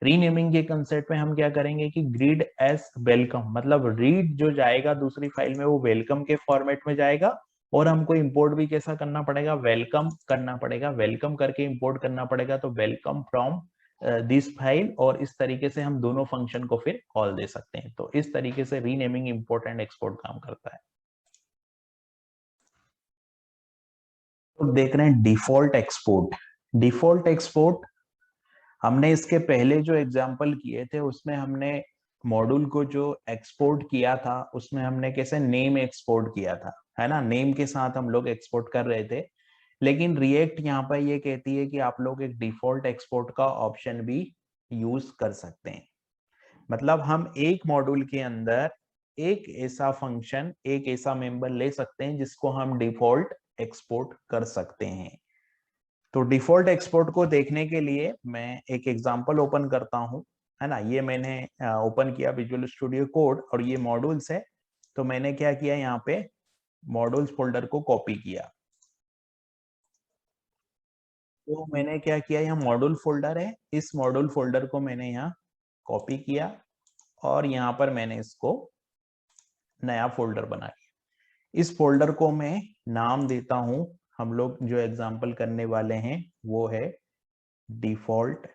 रीनेमिंग के कंसेप्ट में हम क्या करेंगे कि ग्रिड एस वेलकम, मतलब रीड जो जाएगा दूसरी फाइल में वो वेलकम के फॉर्मेट में जाएगा, और हमको इंपोर्ट भी कैसा करना पड़ेगा, वेलकम करना पड़ेगा, वेलकम करके इंपोर्ट करना पड़ेगा। तो वेलकम फ्रॉम दिस फाइल, और इस तरीके से हम दोनों फंक्शन को फिर कॉल दे सकते हैं। तो इस तरीके से रीनेमिंग, इंपोर्ट एंड एक्सपोर्ट काम करता है। तो देख रहे हैं डिफॉल्ट एक्सपोर्ट। डिफॉल्ट एक्सपोर्ट हमने इसके पहले जो एग्जांपल किए थे उसमें हमने मॉड्यूल को जो एक्सपोर्ट किया था उसमें हमने कैसे नेम एक्सपोर्ट किया था, है ना, नेम के साथ हम लोग एक्सपोर्ट कर रहे थे। लेकिन रिएक्ट यहाँ पर ये कहती है कि आप लोग एक डिफॉल्ट एक्सपोर्ट का ऑप्शन भी यूज कर सकते हैं। मतलब हम एक मॉड्यूल के अंदर एक ऐसा फंक्शन, एक ऐसा मेंबर ले सकते हैं जिसको हम डिफॉल्ट एक्सपोर्ट कर सकते हैं। तो डिफॉल्ट एक्सपोर्ट को देखने के लिए मैं एक एग्जांपल ओपन करता हूं, है ना। ये मैंने ओपन किया विजुअल स्टूडियो कोड और ये मॉड्यूल्स है। तो मैंने क्या किया, यहाँ पे मॉड्यूल्स फोल्डर को कॉपी किया। तो मैंने क्या किया, यहाँ मॉड्यूल फोल्डर है, इस मॉड्यूल फोल्डर को मैंने यहाँ कॉपी किया और यहाँ पर मैंने इसको नया फोल्डर बना लिया। इस फोल्डर को मैं नाम देता हूं, हम लोग जो एग्जांपल करने वाले हैं वो है डिफॉल्ट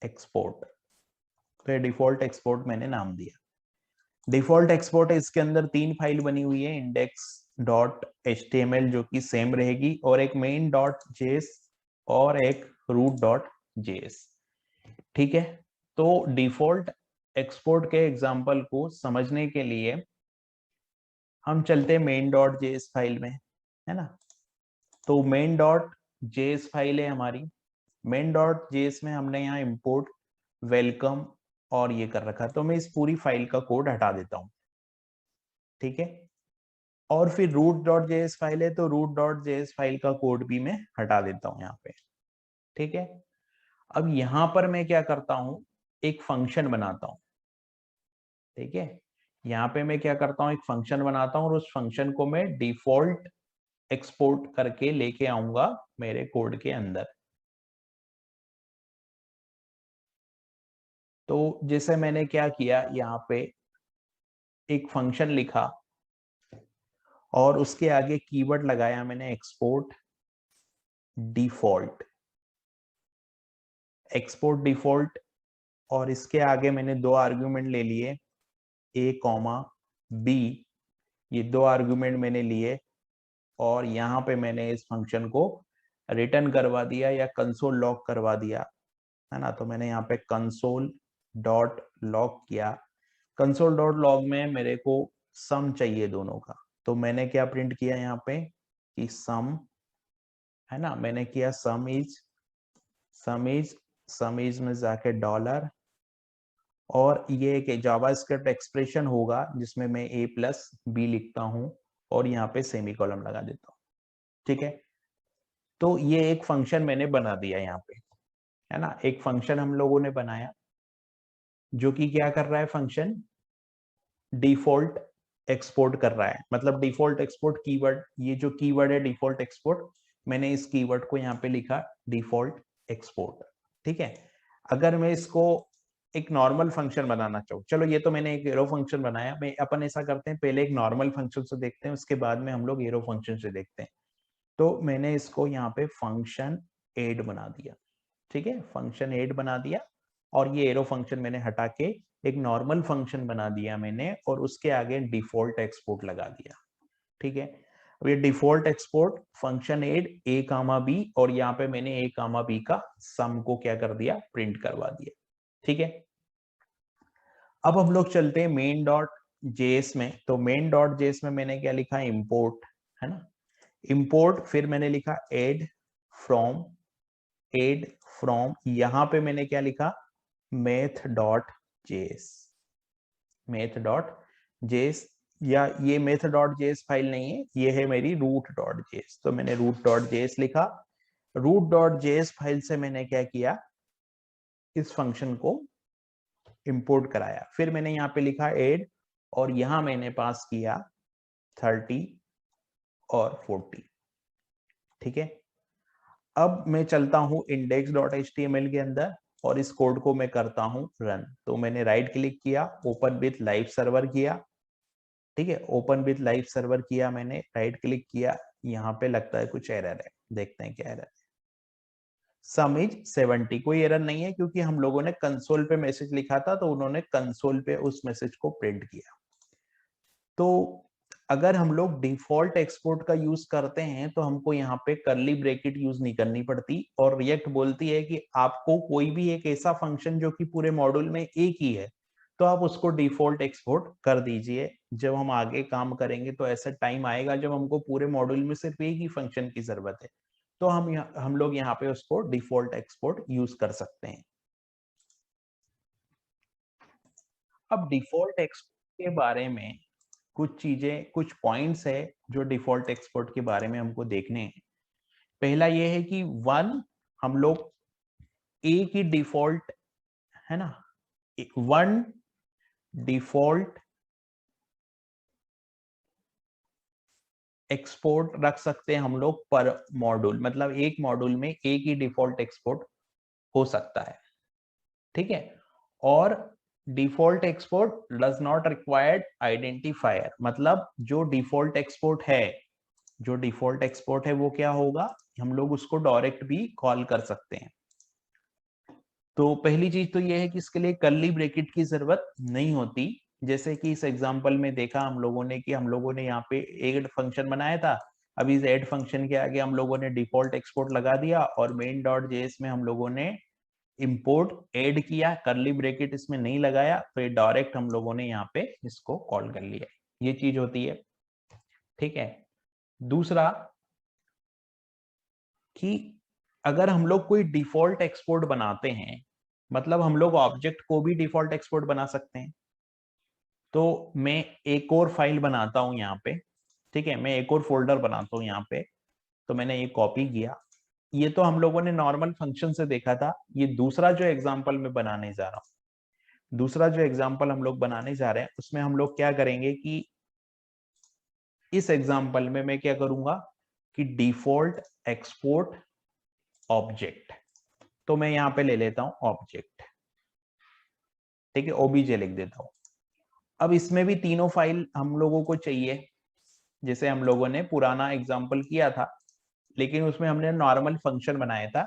एक्सपोर्ट। तो ये डिफॉल्ट एक्सपोर्ट मैंने नाम दिया। डिफॉल्ट एक्सपोर्ट है, इसके अंदर 3 फाइल बनी हुई है, index.html जो कि सेम रहेगी, और एक main.js और एक root.js। ठीक है, तो डिफॉल्ट एक्सपोर्ट के एग्जांपल को समझने के लिए हम चलते हैं main.js फाइल में, है ना। तो main.js फाइल है हमारी। main.js में हमने यहाँ इंपोर्ट वेलकम और ये कर रखा है, तो मैं इस पूरी फाइल का कोड हटा देता हूँ। ठीक है, और फिर root.js फाइल है तो root.js फाइल का कोड भी मैं हटा देता हूं यहाँ पे। ठीक है, अब यहां पर मैं क्या करता हूं, एक फंक्शन बनाता हूं। ठीक है, यहाँ पे मैं क्या करता हूं, एक फंक्शन बनाता हूं और उस फंक्शन को मैं डिफॉल्ट एक्सपोर्ट करके लेके आऊंगा मेरे कोड के अंदर। तो जैसे मैंने क्या किया, यहाँ पे एक फंक्शन लिखा और उसके आगे कीवर्ड लगाया मैंने एक्सपोर्ट डिफॉल्ट, एक्सपोर्ट डिफॉल्ट, और इसके आगे मैंने दो आर्गुमेंट ले लिए, ए कॉमा बी, ये दो आर्गुमेंट मैंने लिए और यहाँ पे मैंने इस फंक्शन को रिटर्न करवा दिया या कंसोल लॉग करवा दिया, है ना। तो मैंने यहाँ पे कंसोल डॉट लॉग किया। कंसोल डॉट लॉग में मेरे को सम चाहिए दोनों का, तो मैंने क्या प्रिंट किया यहाँ पे कि सम, है ना। मैंने किया सम is, some is, some is में जाके डॉलर, और ये एक जावास्क्रिप्ट एक्सप्रेशन होगा जिसमें मैं a प्लस बी लिखता हूं और यहाँ पे सेमीकोलन लगा देता हूँ। ठीक है, तो ये एक फंक्शन मैंने बना दिया यहाँ पे, है ना। एक फंक्शन हम लोगों ने बनाया जो कि क्या कर रहा है, फंक्शन डिफॉल्ट एक्सपोर्ट कर रहा है। मतलब डिफॉल्ट एक्सपोर्ट कीवर्ड, ये जो कीवर्ड है डिफॉल्ट एक्सपोर्ट, मैंने इस कीवर्ड को यहाँ पे लिखा डिफॉल्ट एक्सपोर्ट। ठीक है, अगर मैं इसको एक नॉर्मल फंक्शन बनाना चाहूँ, चलो ये तो मैंने एक एरो फंक्शन बनाया, मैं अपन ऐसा करते हैं पहले एक नॉर्मल फंक्शन से देखते हैं, उसके बाद में हम लोग एरो फंक्शन से देखते हैं। तो मैंने इसको यहाँ पे फंक्शन एड बना दिया। ठीक है, फंक्शन एड बना दिया और ये एरो फंक्शन मैंने हटा के एक नॉर्मल फंक्शन बना दिया मैंने और उसके आगे डिफॉल्ट एक्सपोर्ट लगा दिया। ठीक है, अब ये डिफॉल्ट एक्सपोर्ट फंक्शन एड ए कामा बी, और यहाँ पे मैंने ए कामा बी का सम को क्या कर दिया, प्रिंट करवा दिया। ठीक है, अब हम लोग चलते हैं मेन डॉट जेएस में। तो मेन डॉट जेएस में मैंने क्या लिखा, इंपोर्ट, है ना, इंपोर्ट, फिर मैंने लिखा एड फ्रॉम, एड फ्रॉम, यहां पे मैंने क्या लिखा, math dot JS, math dot JS, या ये मैथ डॉट जेएस फाइल नहीं है, ये है मेरी रूट डॉट जेएस। तो मैंने रूट डॉट जेएस लिखा, रूट डॉट जेएस फाइल से मैंने क्या किया, इस फंक्शन को इंपोर्ट कराया। फिर मैंने यहाँ पे लिखा एड और यहां मैंने पास किया 30 और 40। ठीक है, अब मैं चलता हूं index.html के अंदर और इस कोड को मैं करता हूं रन। तो मैंने राइट क्लिक किया, ओपन विथ लाइव सर्वर किया। ठीक है, ओपन विथ लाइव सर्वर किया, मैंने राइट क्लिक किया, यहाँ पे लगता है कुछ एरर है, देखते हैं क्या एरर है। सम इज 70, कोई एरर नहीं है क्योंकि हम लोगों ने कंसोल पे मैसेज लिखा था तो उन्होंने कंसोल पे उस मैसेज को प्रिंट किया। तो अगर हम लोग डिफॉल्ट एक्सपोर्ट का यूज करते हैं तो हमको यहाँ पे करली ब्रैकेट यूज नहीं करनी पड़ती, और रिएक्ट बोलती है कि आपको कोई भी एक ऐसा फंक्शन जो कि पूरे मॉड्यूल में एक ही है तो आप उसको डिफॉल्ट एक्सपोर्ट कर दीजिए। जब हम आगे काम करेंगे तो ऐसा टाइम आएगा जब हमको पूरे मॉड्यूल में सिर्फ एक ही फंक्शन की जरूरत है, तो हम लोग यहाँ पे उसको डिफॉल्ट एक्सपोर्ट यूज कर सकते हैं। अब डिफॉल्ट एक्सपोर्ट के बारे में कुछ चीजें, कुछ पॉइंट्स है जो डिफॉल्ट एक्सपोर्ट के बारे में हमको देखने हैं। पहला ये है कि वन, हम लोग ए की डिफॉल्ट, है ना, वन डिफॉल्ट एक्सपोर्ट रख सकते हैं हम लोग पर मॉड्यूल, मतलब एक मॉड्यूल में एक ही डिफॉल्ट एक्सपोर्ट हो सकता है। ठीक है, और default export does not required identifier, मतलब जो डिफॉल्ट एक्सपोर्ट है, जो डिफॉल्ट एक्सपोर्ट है वो क्या होगा, हम लोग उसको डायरेक्ट भी कॉल कर सकते हैं। तो पहली चीज तो ये है कि इसके लिए कर्ली ब्रैकेट की जरूरत नहीं होती, जैसे कि इस एग्जांपल में देखा हम लोगों ने कि हम लोगों ने यहाँ पे एड फंक्शन बनाया था। अभी इस एड फंक्शन के आगे हम लोगों ने डिफॉल्ट एक्सपोर्ट लगा दिया और मेन डॉट जेएस में हम लोगों ने इंपोर्ट ऐड किया, करली ब्रैकेट इसमें नहीं लगाया, तो ये डायरेक्ट हम लोगों ने यहाँ पे इसको कॉल कर लिया, ये चीज होती है। ठीक है, दूसरा कि अगर हम लोग कोई डिफॉल्ट एक्सपोर्ट बनाते हैं, मतलब हम लोग ऑब्जेक्ट को भी डिफॉल्ट एक्सपोर्ट बना सकते हैं। तो मैं एक और फाइल बनाता हूं यहाँ पे, ठीक है, मैं एक और फोल्डर बनाता हूँ यहाँ पे। तो मैंने ये कॉपी किया। ये तो हम लोगों ने नॉर्मल फंक्शन से देखा था। ये दूसरा जो एग्जाम्पल मैं बनाने जा रहा हूँ, दूसरा जो एग्जाम्पल हम लोग बनाने जा रहे हैं, उसमें हम लोग क्या करेंगे कि इस एग्जाम्पल में मैं क्या करूंगा कि डिफॉल्ट एक्सपोर्ट ऑब्जेक्ट, तो मैं यहाँ पे ले लेता हूं ऑब्जेक्ट, ठीक है, ओबीजे लिख देता हूं। अब इसमें भी तीनों फाइल हम लोगों को चाहिए, जैसे हम लोगों ने पुराना एग्जाम्पल किया था, लेकिन उसमें हमने नॉर्मल फंक्शन बनाया था।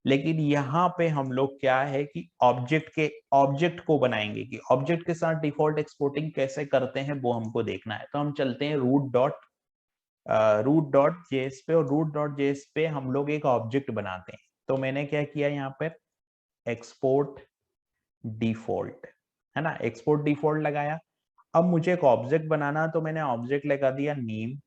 लेकिन यहाँ पे हम लोग क्या है कि ऑब्जेक्ट को बनाएंगे, कि ऑब्जेक्ट के साथ डिफॉल्ट एक्सपोर्टिंग कैसे करते हैं वो हमको देखना है। तो हम चलते हैं रूट डॉट जेएस पे, और रूट डॉट जेएस पे हम लोग एक ऑब्जेक्ट बनाते हैं। तो मैंने क्या किया यहाँ पर, एक्सपोर्ट डिफॉल्ट, है ना, एक्सपोर्ट डिफॉल्ट लगाया। अब मुझे एक ऑब्जेक्ट बनाना, तो मैंने ऑब्जेक्ट लगा दिया नेम,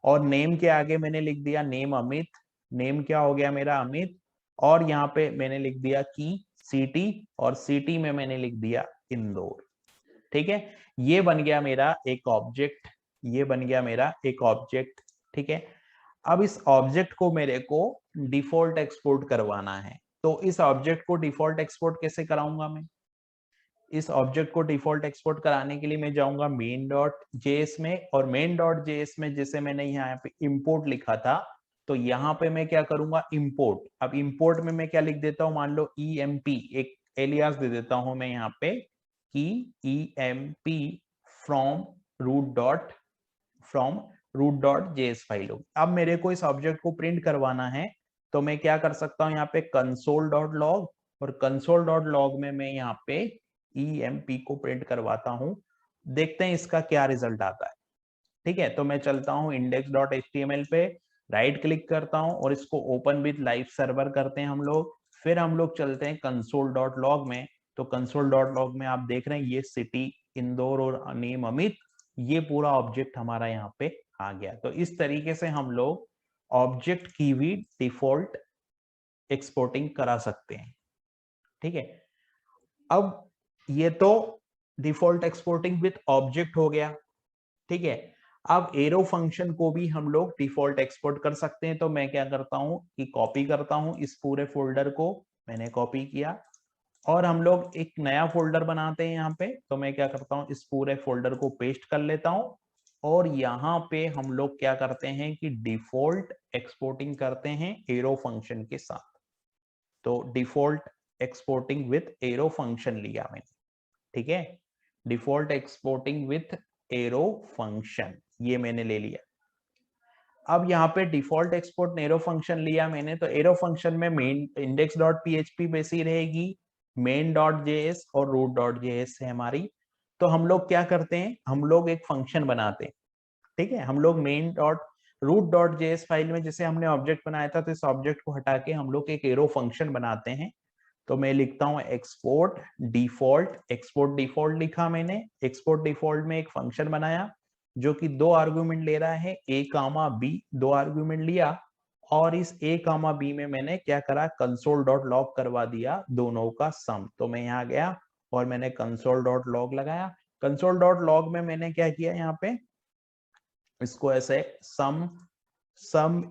और नेम के आगे मैंने लिख दिया नेम अमित। नेम क्या हो गया मेरा, अमित। और यहाँ पे मैंने लिख दिया की सिटी, और सिटी में मैंने लिख दिया इंदौर। ठीक है, ये बन गया मेरा एक ऑब्जेक्ट, ये बन गया मेरा एक ऑब्जेक्ट। ठीक है, अब इस ऑब्जेक्ट को मेरे को डिफॉल्ट एक्सपोर्ट करवाना है। तो इस ऑब्जेक्ट को डिफॉल्ट एक्सपोर्ट कैसे कराऊंगा मैं, इस ऑब्जेक्ट को डिफॉल्ट एक्सपोर्ट कराने के लिए मैं जाऊंगा मेन डॉट जेएस में, और मेन डॉट जेएस में जैसे मैंने यहाँ पे इंपोर्ट लिखा था, तो यहाँ पे मैं क्या करूंगा, इंपोर्ट। अब इंपोर्ट में मैं क्या लिख देता हूँ, मान लो ईएमपी, एक एलियास दे देता हूं मैं यहाँ पे कि EMP from root dot JS file होगी। अब मेरे को इस ऑब्जेक्ट को प्रिंट करवाना है, तो मैं क्या कर सकता हूँ, यहाँ पे कंसोल डॉट लॉग, और कंसोल डॉट लॉग में मैं यहाँ पे ईएमपी को प्रिंट करवाता हूं। देखते हैं इसका क्या रिजल्ट आता है। ठीक है, तो मैं चलता हूं index.html पे, राइट क्लिक करता हूं और इसको ओपन विद लाइव सर्वर करते हैं हम लोग। फिर हम लोग चलते हैं कंसोल डॉट लॉग में। तो कंसोल डॉट लॉग में आप देख रहे हैं ये सिटी इंदौर और नेम अमित, ये पूरा ऑब्जेक्ट हमारा यहाँ पे आ गया। तो इस तरीके से हम लोग ऑब्जेक्ट की भी डिफॉल्ट एक्सपोर्टिंग करा सकते हैं। ठीक है, अब ये तो डिफॉल्ट एक्सपोर्टिंग विथ ऑब्जेक्ट हो गया। ठीक है, अब एरो फंक्शन को भी हम लोग डिफॉल्ट एक्सपोर्ट कर सकते हैं। तो मैं क्या करता हूं कि कॉपी करता हूं इस पूरे फोल्डर को, मैंने कॉपी किया, और हम लोग एक नया फोल्डर बनाते हैं यहाँ पे। तो मैं क्या करता हूं, इस पूरे फोल्डर को पेस्ट कर लेता हूं, और यहाँ पे हम लोग क्या करते हैं कि डिफॉल्ट एक्सपोर्टिंग करते हैं एरो फंक्शन के साथ। तो default exporting with arrow function लिया मैंने। ठीक है, default exporting with arrow function ये मैंने ले लिया। अब यहाँ पे डिफॉल्ट एक्सपोर्ट एरो फंक्शन लिया मैंने, तो एरो फंक्शन में main index dot PHP base ही रहेगी, मेन डॉट जेएस और रूट डॉट जेएस है हमारी। तो हम लोग क्या करते हैं, हम लोग एक फंक्शन बनाते हैं। ठीक है, हम लोग main dot root dot JS file में जैसे हमने ऑब्जेक्ट बनाया था, तो इस ऑब्जेक्ट को हटा के हम लोग एक एरो फंक्शन बनाते हैं। तो मैं लिखता हूं एक्सपोर्ट डिफॉल्ट लिखा मैंने। एक्सपोर्ट डिफॉल्ट में एक फंक्शन बनाया जो कि दो आर्गुमेंट ले रहा है, ए कामा बी, दो आर्गुमेंट लिया, और इस ए कामा बी में मैंने क्या करा, कंसोल डॉट लॉग करवा दिया दोनों का सम। तो मैं यहाँ गया और मैंने कंसोल डॉट लॉग लगाया। कंसोल डॉट लॉग में मैंने क्या किया, यहाँ पे इसको ऐसे सम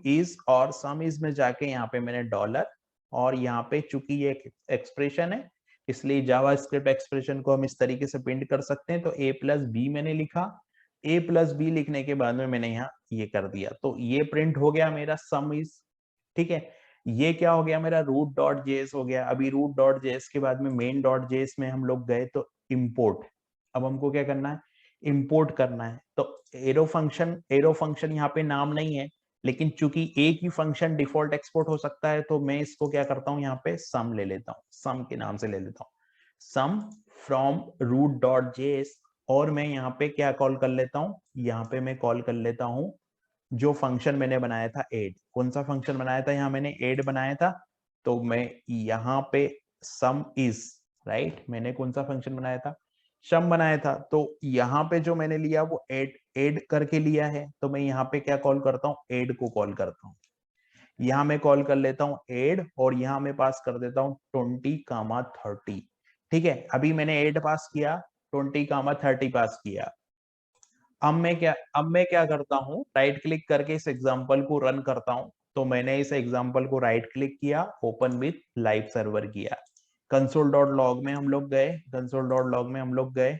इज, और सम इज में जाके यहाँ पे मैंने डॉलर, और यहाँ पे चूंकि ये एक्सप्रेशन है इसलिए जावास्क्रिप्ट एक्सप्रेशन को हम इस तरीके से प्रिंट कर सकते हैं। तो ए प्लस बी मैंने लिखा, ए प्लस बी लिखने के बाद में मैंने यहाँ ये कर दिया, तो ये प्रिंट हो गया मेरा सम इज। ठीक है, ये क्या हो गया मेरा, रूट डॉट जेएस हो गया। अभी रूट डॉट जेएस के बाद में मेन डॉट जेएस में हम लोग गए तो इम्पोर्ट, अब हमको क्या करना है, इंपोर्ट करना है। तो एरो फंक्शन यहाँ पे नाम नहीं है, लेकिन चूंकि एक ही फंक्शन डिफॉल्ट एक्सपोर्ट हो सकता है, तो मैं इसको क्या करता हूँ, यहाँ पे सम ले लेता हूँ, सम के नाम से ले लेता हूँ, सम फ्रॉम रूट डॉट जेएस। और मैं यहाँ पे क्या कॉल कर लेता हूँ, यहाँ पे मैं कॉल कर लेता हूँ जो फंक्शन मैंने बनाया था ऐड। कौन सा फंक्शन बनाया था, यहाँ मैंने ऐड बनाया था। तो मैं यहाँ पे सम इज, राइट, मैंने कौन सा फंक्शन बनाया था, सम बनाया था। तो यहाँ पे जो मैंने लिया वो ऐड करके लिया है। तो मैं यहाँ पे क्या कॉल करता हूँ, ऐड को कॉल करता हूँ। यहाँ मैं कॉल कर लेता हूँ ऐड, और यहाँ मैं पास कर देता हूँ 20, 30। ठीक है, अभी मैंने ऐड पास किया, 20, 30 पास किया। अब मैं क्या करता हूँ, राइट क्लिक करके इस एग्जांपल को रन करता हूँ। तो मैंने इस एग्जांपल को राइट क्लिक किया, ओपन विथ लाइव सर्वर किया, console.log में हम लोग गए, console.log में हम लोग गए।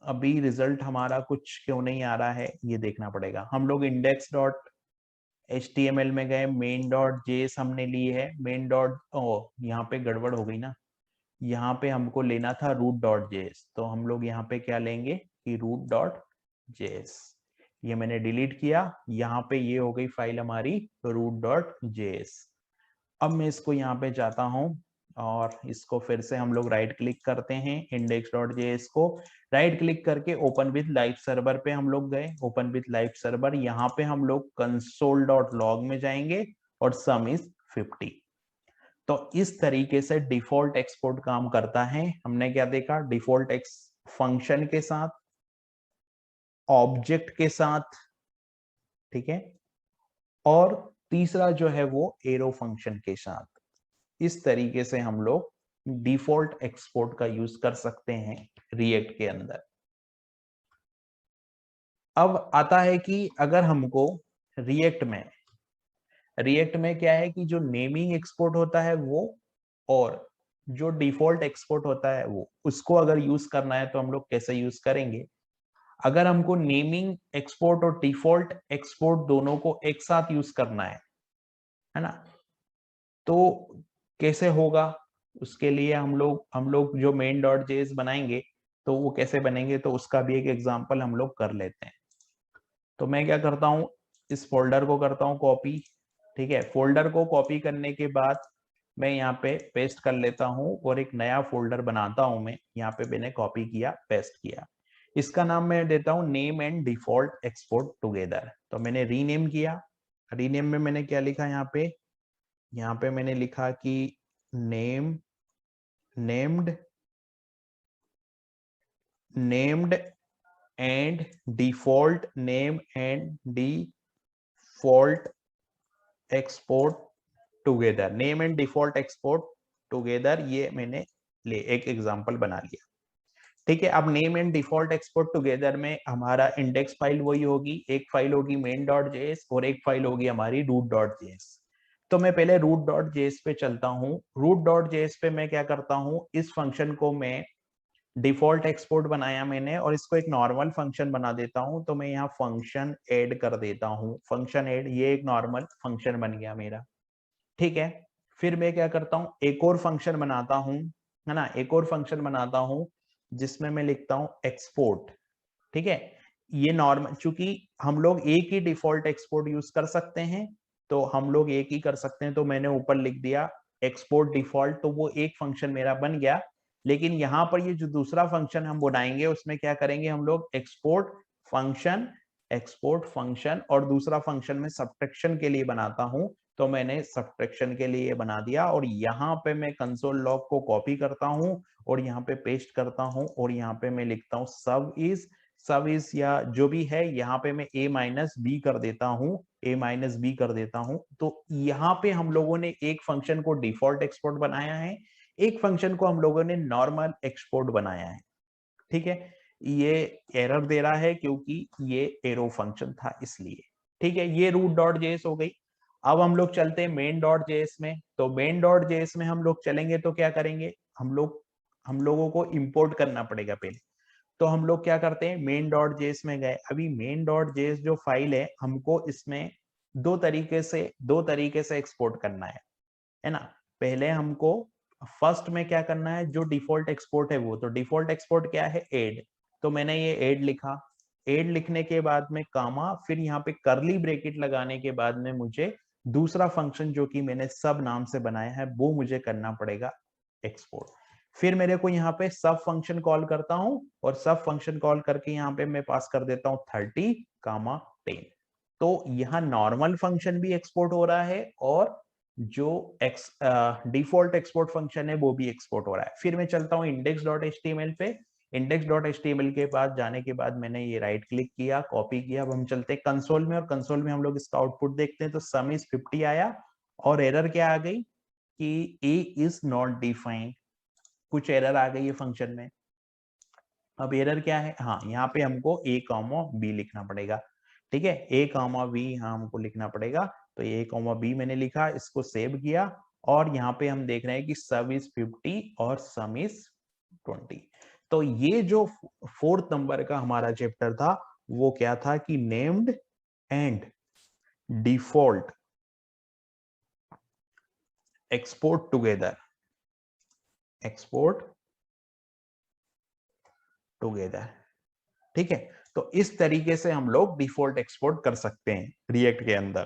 अभी रिजल्ट हमारा कुछ क्यों नहीं आ रहा है ये देखना पड़ेगा। हम लोग index.html में गए, main.js हमने ली है, main डॉट यहाँ पे गड़बड़ हो गई ना, यहाँ पे हमको लेना था root.js, तो हम लोग यहाँ पे क्या लेंगे कि root.js। ये मैंने डिलीट किया, यहाँ पे ये हो गई फाइल हमारी root.js। अब मैं इसको यहाँ पे जाता हूँ और इसको फिर से हम लोग राइट क्लिक करते हैं, index.js को राइट क्लिक करके ओपन विथ लाइव सर्वर पे हम लोग गए, ओपन विथ लाइव सर्वर। यहाँ पे हम लोग console.log में जाएंगे और सम इज 50। तो इस तरीके से डिफॉल्ट एक्सपोर्ट काम करता है। हमने क्या देखा, डिफॉल्ट एक्स फंक्शन के साथ, ऑब्जेक्ट के साथ, ठीक है, और तीसरा जो है वो एरो फंक्शन के साथ। इस तरीके से हम लोग डिफॉल्ट एक्सपोर्ट का यूज कर सकते हैं रिएक्ट के अंदर। अब आता है कि अगर हमको रिएक्ट में क्या है कि जो नेमिंग एक्सपोर्ट होता है वो, और जो डिफॉल्ट एक्सपोर्ट होता है वो, उसको अगर यूज करना है तो हम लोग कैसे यूज करेंगे। अगर हमको नेमिंग एक्सपोर्ट और डिफॉल्ट एक्सपोर्ट दोनों को एक साथ यूज करना है ना, तो कैसे होगा। उसके लिए हम लोग जो मेन डॉट जेएस बनाएंगे तो वो कैसे बनेंगे, तो उसका भी एक एग्जांपल हम लोग कर लेते हैं। तो मैं क्या करता हूँ, इस फोल्डर को करता हूँ कॉपी, ठीक है। फोल्डर को कॉपी करने के बाद मैं यहाँ पे पेस्ट कर लेता हूँ और एक नया फोल्डर बनाता हूँ। मैं यहाँ पे मैंने कॉपी किया, पेस्ट किया, इसका नाम मैं देता हूँ name and default export together. तो मैंने रीनेम किया, रीनेम में मैंने क्या लिखा यहाँ पे मैंने लिखा कि named and default, name and default export together, name and default export together, ये मैंने एक एग्जांपल बना लिया, ठीक है। अब name and default export together में हमारा इंडेक्स फाइल वही होगी, एक फाइल होगी main.js और एक फाइल होगी हमारी root.js। तो मैं पहले root.js पे चलता हूँ। root.js पे मैं क्या करता हूँ, इस फंक्शन को मैं डिफॉल्ट एक्सपोर्ट बनाया मैंने और इसको एक नॉर्मल फंक्शन बना देता हूँ। तो मैं यहाँ फंक्शन ऐड कर देता हूँ, फंक्शन ऐड, ये एक नॉर्मल फंक्शन बन गया मेरा, ठीक है। फिर मैं क्या करता हूँ, एक और फंक्शन बनाता हूँ, है ना, एक और फंक्शन बनाता हूँ जिसमें मैं लिखता हूँ एक्सपोर्ट, ठीक है। ये नॉर्मल, चूंकि हम लोग एक ही डिफॉल्ट एक्सपोर्ट यूज कर सकते हैं तो हम लोग एक ही कर सकते हैं, तो मैंने ऊपर लिख दिया एक्सपोर्ट डिफॉल्ट, तो वो एक फंक्शन मेरा बन गया। लेकिन यहाँ पर ये जो दूसरा फंक्शन हम बनाएंगे उसमें क्या करेंगे, हम लोग एक्सपोर्ट फंक्शन और दूसरा फंक्शन में सब्ट्रैक्शन के लिए बनाता हूँ। तो मैंने सब्ट्रैक्शन के लिए बना दिया और यहाँ पे मैं कंसोल लॉग को कॉपी करता हूँ और यहाँ पे पेस्ट करता हूँ और यहाँ पे मैं लिखता हूँ सब इज या जो भी है, यहाँ पे मैं a माइनस बी कर देता हूँ। तो यहाँ पे हम लोगों ने एक फंक्शन को डिफॉल्ट एक्सपोर्ट बनाया है, एक फंक्शन को हम लोगों ने नॉर्मल एक्सपोर्ट बनाया है, ठीक है। ये एरर दे रहा है क्योंकि ये एरो फंक्शन था इसलिए, ठीक है। ये root.js हो गई। अब हम लोग चलते हैं main.js में। तो main.js में हम लोग चलेंगे तो क्या करेंगे, हम लोगों को इंपोर्ट करना पड़ेगा पहले। तो हम लोग क्या करते हैं, main.js में गए। अभी main.js जो फाइल है हमको इसमें दो तरीके से एक्सपोर्ट करना है ना। पहले हमको फर्स्ट में क्या करना है, जो डिफॉल्ट एक्सपोर्ट है वो, तो डिफॉल्ट एक्सपोर्ट क्या है, ऐड। तो मैंने ये ऐड लिखा, ऐड लिखने के बाद में कामा, फिर यहाँ पे करली ब्रेकेट लगाने के बाद में मुझे दूसरा फंक्शन जो कि मैंने सब नाम से बनाया है वो मुझे करना पड़ेगा एक्सपोर्ट। फिर मेरे को यहाँ पे सब फंक्शन कॉल करता हूँ और सब फंक्शन कॉल करके यहाँ पे मैं पास कर देता हूँ 30, 10। तो यहाँ नॉर्मल फंक्शन भी एक्सपोर्ट हो रहा है और जो डिफॉल्ट एक्सपोर्ट फंक्शन है वो भी एक्सपोर्ट हो रहा है। फिर मैं चलता हूँ index.html पे। index.html के पास जाने के बाद मैंने ये राइट क्लिक किया, कॉपी किया। अब हम चलते हैं कंसोल में और कंसोल में हम लोग इसका आउटपुट देखते हैं। तो सम इज 50 आया और एरर क्या आ गई कि a इज नॉट डिफाइंड, कुछ एरर आ गई है फंक्शन में। अब एरर क्या है, हाँ यहाँ पे हमको ए कॉमा बी लिखना पड़ेगा, ठीक है, ए कॉमा बी यहाँ हमको लिखना पड़ेगा। तो ए कॉमा बी मैंने लिखा, इसको सेव किया, और यहाँ पे हम देख रहे हैं कि सम इज 50 और सम इज 20। तो ये जो फोर्थ नंबर का हमारा चैप्टर था वो क्या था कि named and default export together, export together, ठीक है। तो इस तरीके से हम लोग डिफॉल्ट एक्सपोर्ट कर सकते हैं रिएक्ट के अंदर।